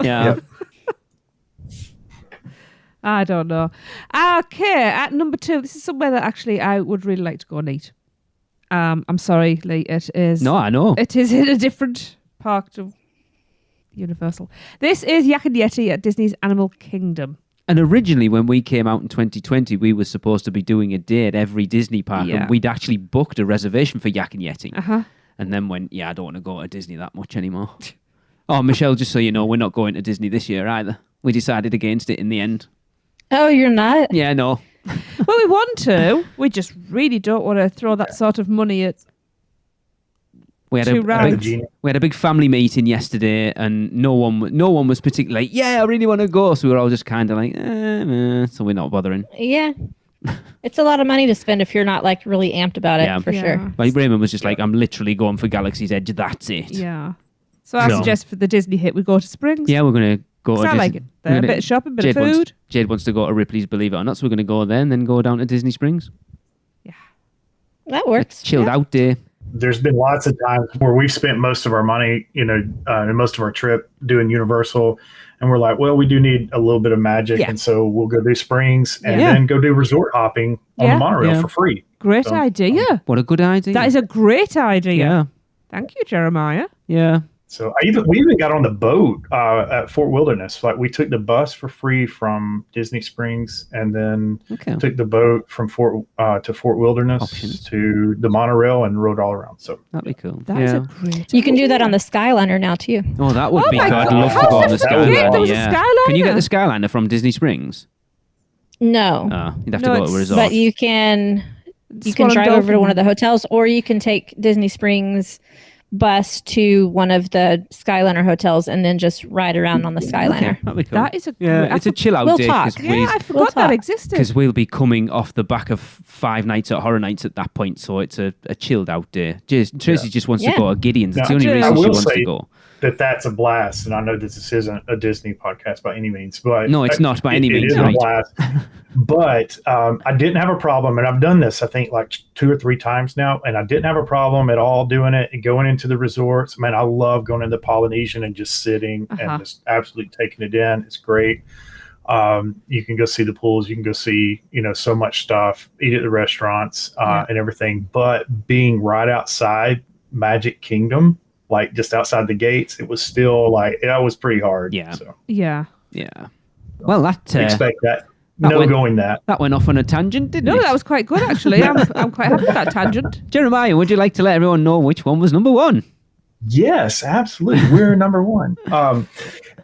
Yeah. Yep. I don't know. Okay, at number 2, this is somewhere that actually I would really like to go and eat. I'm sorry, Lee. It is. No, I know. It is in a different park to Universal. This is Yak and Yeti at Disney's Animal Kingdom. And originally, when we came out in 2020, we were supposed to be doing a day at every Disney park, and we'd actually booked a reservation for Yak and Yeti. And then went, I don't want to go to Disney that much anymore. Oh, Michelle, just so you know, we're not going to Disney this year either. We decided against it in the end. Oh, you're not? Yeah, no. Well, we want to. We just really don't want to throw that sort of money at we had a big family meeting yesterday, and no one was particularly like, I really want to go. So we were all just kind of like, so we're not bothering. Yeah. It's a lot of money to spend if you're not like really amped about it, for sure. Like Raymond was just like, I'm literally going for Galaxy's Edge. That's it. Yeah. So I suggest for the Disney hit, we go to Springs. Yeah, we're going to go to Disney. I like it. A bit of shopping, bit of food. Jade wants to go to Ripley's, believe it or not. So we're going to go there and then go down to Disney Springs. Yeah. That works. Chilled out day. There's been lots of times where we've spent most of our money, and most of our trip doing Universal, and we're like, well, we do need a little bit of magic, and so we'll go do Springs and then go do resort hopping on the monorail for free. Great idea. What a good idea. That is a great idea. Yeah. Thank you, Jeremiah. Yeah. So we even got on the boat at Fort Wilderness. Like we took the bus for free from Disney Springs, and then took the boat from Fort Wilderness to the monorail and rode all around. So that'd be cool. That is a great. You can do that on the Skyliner now too. Oh, that would be good. I'd love to go on the Skyliner. Skyliner. Can you get the Skyliner from Disney Springs? No. You'd have to go to a resort. But you can drive over to one of the hotels, or you can take Disney Springs bus to one of the Skyliner hotels and then just ride around on the Skyliner. That'd be cool. That is it's a chill out day. I forgot that existed. Because we'll be coming off the back of 5 nights at Horror Nights at that point, so it's a chilled out day. Tracy just wants to go to Gideon's. It's the only reason she wants to go. That's a blast, and I know that this isn't a Disney podcast by any means, but no, it's not by any means. It is a blast. But I didn't have a problem, and I've done this I think like 2 or 3 times now, and I didn't have a problem at all doing it and going into the resorts. Man, I love going into Polynesian and just sitting and just absolutely taking it in. It's great. You can go see the pools, you can go see so much stuff, eat at the restaurants and everything. But being right outside Magic Kingdom, like just outside the gates, it was still like that was pretty hard. Yeah. So. Yeah. Well, expect that. That went off on a tangent, didn't it? No, that was quite good actually. I'm quite happy with that tangent. Jeremiah, would you like to let everyone know which one was number 1? Yes, absolutely. We're number 1.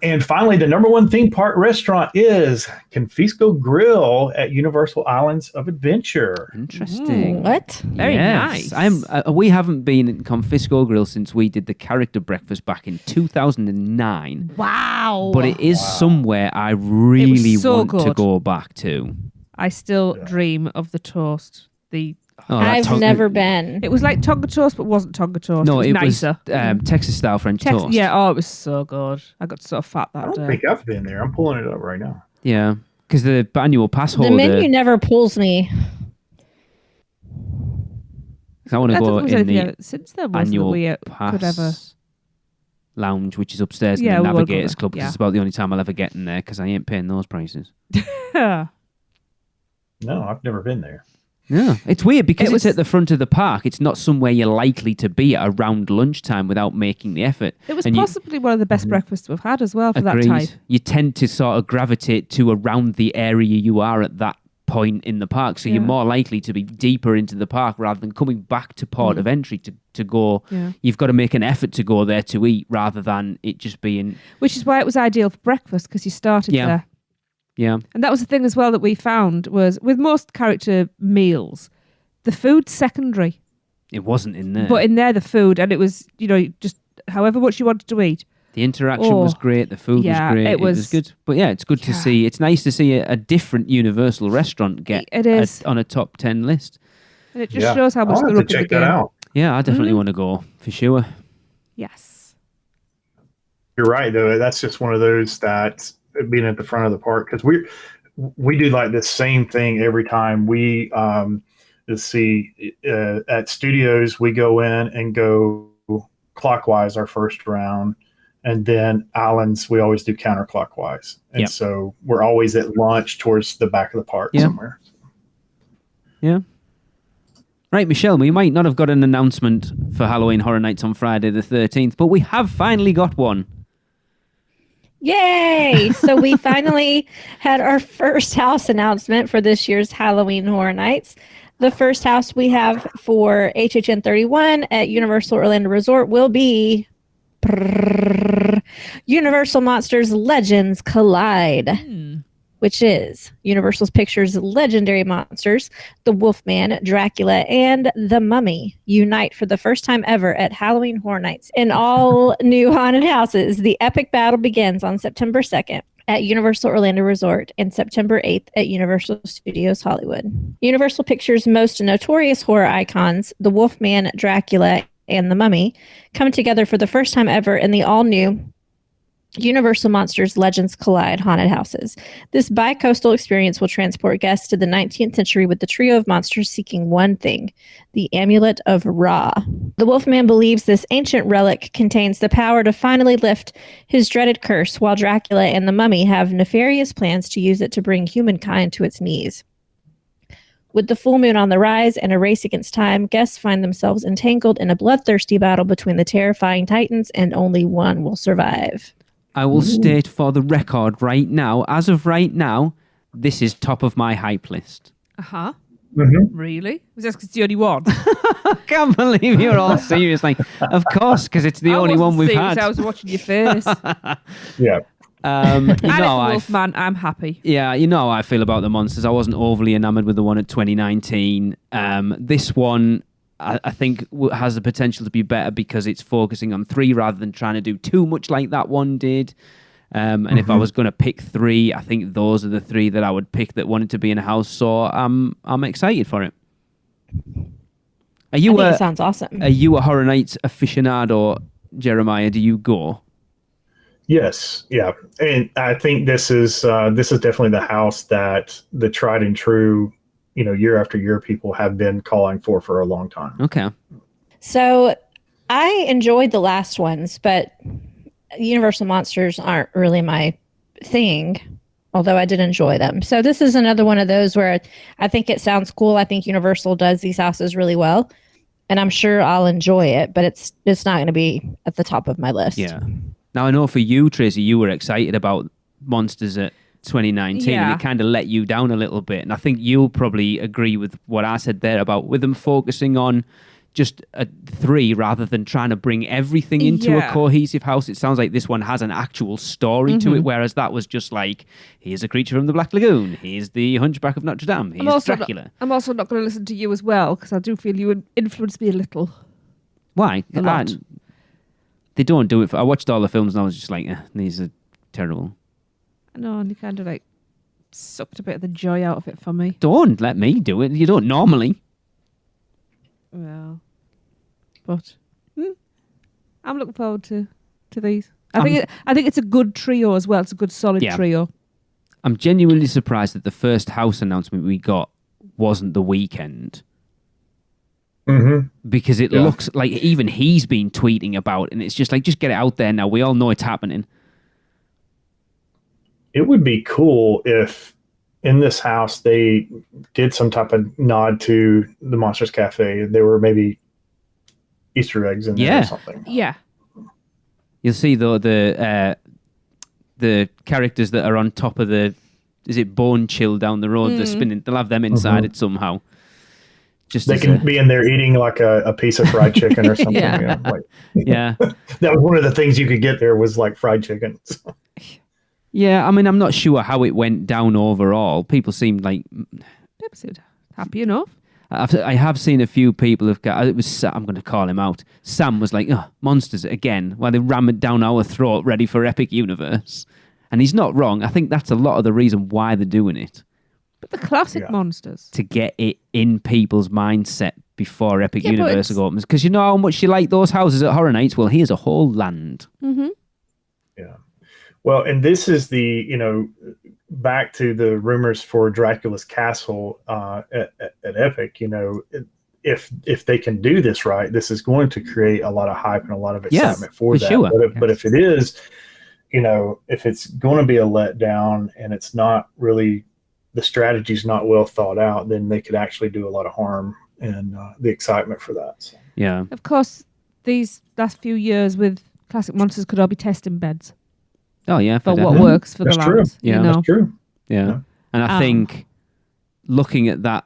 And finally, the number 1 theme park restaurant is Confisco Grill at Universal Islands of Adventure. Interesting. What? Very nice. We haven't been in Confisco Grill since we did the character breakfast back in 2009. Wow. But it is somewhere I really want to go back to. I still dream of the toast. I've never been. It was like Tonga toast, but wasn't Tonga toast. No, it was nicer. Texas style French toast. Yeah, it was so good. I got so fat that day. I don't think I've been there. I'm pulling it up right now. Yeah, because the annual pass holder. The menu never pulls me. I want to go in the since then annual pass lounge, which is upstairs in the Navigators Club. Because it's about the only time I'll ever get in there because I ain't paying those prices. No, I've never been there. Yeah, it's weird because it's at the front of the park. It's not somewhere you're likely to be at around lunchtime without making the effort. It was possibly one of the best breakfasts we've had as well for that type. You tend to sort of gravitate to around the area you are at that point in the park, so you're more likely to be deeper into the park rather than coming back to port of entry to go. Yeah. You've got to make an effort to go there to eat rather than it just being... Which is why it was ideal for breakfast because you started there. Yeah. And that was the thing as well that we found was with most character meals, the food's secondary. It wasn't in there. But in there, the food, and it was, just however much you wanted to eat. The interaction was great. The food was great. It was good. But yeah, it's good to see. It's nice to see a different Universal restaurant get on a top 10 list. And it just shows how much they're up in the game. Out. Yeah, I definitely want to go for sure. Yes. You're right, though. That's just one of those that being at the front of the park, because we do like the same thing every time we see at studios. We go in and go clockwise our first round, and then islands we always do counterclockwise, and so we're always at lunch towards the back of the park somewhere. Yeah. Right, Michelle, we might not have got an announcement for Halloween Horror Nights on Friday the 13th, but we have finally got one. Yay! So we finally had our first house announcement for this year's Halloween Horror Nights. The first house we have for HHN 31 at Universal Orlando Resort will be Universal Monsters Legends Collide, which is Universal Pictures' legendary monsters, the Wolfman, Dracula, and the Mummy unite for the first time ever at Halloween Horror Nights in all new haunted houses. The epic battle begins on September 2nd at Universal Orlando Resort and September 8th at Universal Studios Hollywood. Universal Pictures' most notorious horror icons, the Wolfman, Dracula, and the Mummy, come together for the first time ever in the all-new Universal Monsters Legends Collide haunted houses. This bi-coastal experience will transport guests to the 19th century with the trio of monsters seeking one thing, the Amulet of Ra. The Wolfman believes this ancient relic contains the power to finally lift his dreaded curse, while Dracula and the Mummy have nefarious plans to use it to bring humankind to its knees. With the full moon on the rise and a race against time, guests find themselves entangled in a bloodthirsty battle between the terrifying titans, and only one will survive. I will state for the record right now, as of right now, this is top of my hype list. Uh-huh. Mm-hmm. Really? Was that because it's the only one? I can't believe you're all serious. Like, of course, because it's the only one we've had. I was watching your face. Yeah. Wolfman, I'm happy. Yeah, you know how I feel about the monsters. I wasn't overly enamoured with the one at 2019. This one, I think has the potential to be better because it's focusing on 3 rather than trying to do too much like that one did. And if I was going to pick 3, I think those are the 3 that I would pick that wanted to be in a house. So I'm excited for it. I think it sounds awesome. Are you a Horror Nights aficionado, Jeremiah? Do you go? Yes, yeah, and I think this is definitely the house that the tried and true, year after year, people have been calling for a long time. Okay. So I enjoyed the last ones, but Universal Monsters aren't really my thing, although I did enjoy them. So this is another one of those where I think it sounds cool. I think Universal does these houses really well, and I'm sure I'll enjoy it, but it's not going to be at the top of my list. Yeah. Now, I know for you, Tracy, you were excited about Monsters at 2019, and it kind of let you down a little bit. And I think you'll probably agree with what I said there about with them focusing on just a 3 rather than trying to bring everything into a cohesive house. It sounds like this one has an actual story to it, whereas that was just like, here's a creature from the Black Lagoon, here's the Hunchback of Notre Dame, here's Dracula. I'm also not going to listen to you as well, because I do feel you influenced me a little. Why? A lot. They don't do it. I watched all the films and I was just like, these are terrible. No, and you kind of sucked a bit of the joy out of it for me. Don't let me do it. You don't normally. Well, but I'm looking forward to these. I think it's a good trio as well. It's a good solid trio. I'm genuinely surprised that the first house announcement we got wasn't The Weeknd. Mm-hmm. Because it looks like even he's been tweeting about it, and it's just like, just get it out there now. We all know it's happening. It would be cool if in this house they did some type of nod to the Monsters Cafe. There were maybe Easter eggs in there or something. Yeah. You'll see though the characters that are on top of is it Bone Chill down the road? They're spinning. They'll have them inside it somehow. Just they can be in there eating like a piece of fried chicken or something. Yeah. That was one of the things you could get there was like fried chicken. Yeah, I mean, I'm not sure how it went down overall. People seemed happy enough. I have seen a few people have got. It was I'm going to call him out. Sam was like, "Oh, monsters again!" While they ram it down our throat, ready for Epic Universe, and he's not wrong. I think that's a lot of the reason why they're doing it. But the classic monsters to get it in people's mindset before Epic Universe opens, because you know how much you like those houses at Horror Nights. Well, here's a whole land. Mm-hmm. Yeah. Well, and this is the back to the rumors for Dracula's Castle at Epic. If they can do this right, this is going to create a lot of hype and a lot of excitement for that. Sure. But if it is, if it's going to be a letdown and it's not really, the strategy's not well thought out, then they could actually do a lot of harm and the excitement for that. So. Yeah. Of course, these last few years with classic monsters could all be testing beds. Oh yeah, for what works for that's the true. land. Yeah, that's true. Yeah. And I think looking at that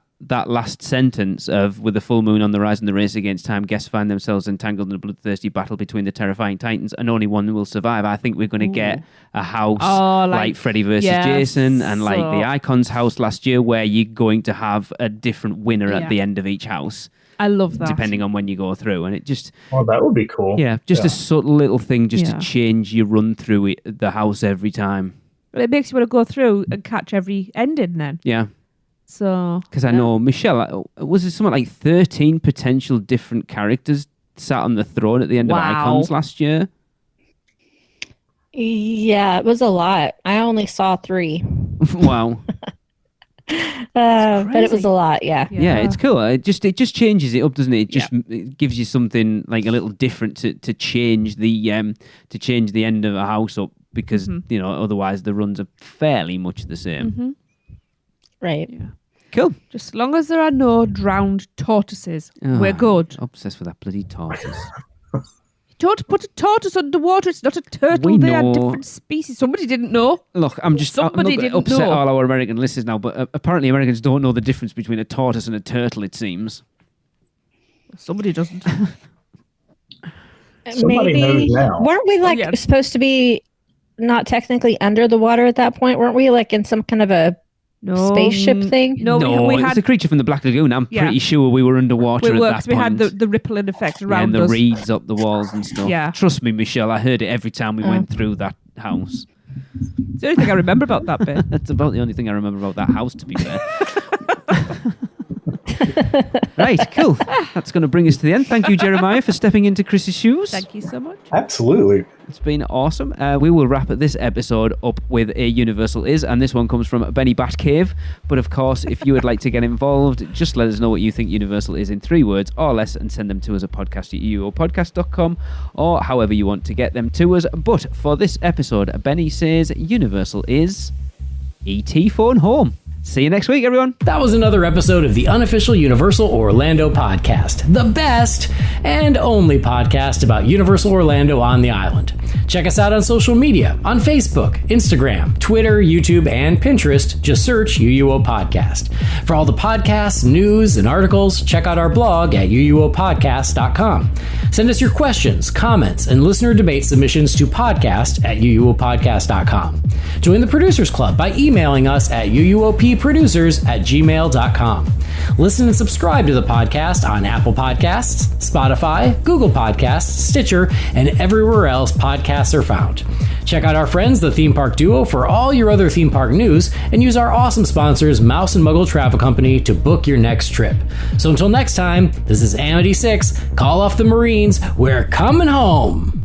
last sentence of "with the full moon on the rise and the race against time, guests find themselves entangled in a bloodthirsty battle between the terrifying titans, and only one will survive." I think we're going to get a house like Freddy versus Jason, and like the Icons house last year, where you're going to have a different winner at the end of each house. I love that. Depending on when you go through, and it just that would be cool. Yeah, just a subtle little thing, just to change your run through the house every time. But it makes you want to go through and catch every ending then. Yeah. So, because I know Michelle, was it something like 13 potential different characters sat on the throne at the end of Icons last year? Yeah, it was a lot. I only saw 3. Wow. But it was a lot, yeah. Yeah, it's cool. It just changes it up, doesn't it? It gives you something like a little different to change the end of a house up, because otherwise the runs are fairly much the same. Mm-hmm. Right. Yeah. Cool. Just as long as there are no drowned tortoises, we're good. Obsessed with that bloody tortoise. Don't put a tortoise underwater. It's not a turtle. They are different species. Somebody didn't know. Look, I'm not going to upset all our American listeners now, but apparently Americans don't know the difference between a tortoise and a turtle, it seems. Somebody doesn't. Somebody knows now. Weren't we supposed to be not technically under the water at that point? Weren't we in some kind of a spaceship thing? No, we had a creature from the Black Lagoon. I'm pretty sure we were underwater at that point. We had the rippling effect around us. And the us. reeds up the walls and stuff. Yeah. Trust me, Michelle, I heard it every time we went through that house. It's the only thing I remember about that bit. That's about the only thing I remember about that house, to be fair. Right, cool. That's going to bring us to the end. Thank you, Jeremiah, for stepping into Chris's shoes. Thank you so much. Absolutely. It's been awesome. We will wrap this episode up with a Universal Is, and this one comes from Benny Batcave. But of course, if you would like to get involved, just let us know what you think Universal is in 3 words or less, and send them to us at podcast@uuopodcast.com, or however you want to get them to us. But for this episode, Benny says Universal is ET Phone Home. See you next week, everyone. That was another episode of the Unofficial Universal Orlando Podcast, the best and only podcast about Universal Orlando on the island. Check us out on social media, on Facebook, Instagram, Twitter, YouTube, and Pinterest. Just search UUO Podcast. For all the podcasts, news, and articles, check out our blog at uuopodcast.com. Send us your questions, comments, and listener debate submissions to podcast@uuopodcast.com. Join the Producers Club by emailing us at uuopproducers@gmail.com. Listen and subscribe to the podcast on Apple Podcasts, Spotify, Google Podcasts, Stitcher, and everywhere else podcasts are found. Check out our friends, the Theme Park Duo, for all your other theme park news, and use our awesome sponsors, Mouse and Muggle Travel Company, to book your next trip. So until next time, this is Amity 6. Call off the Marines. We're coming home.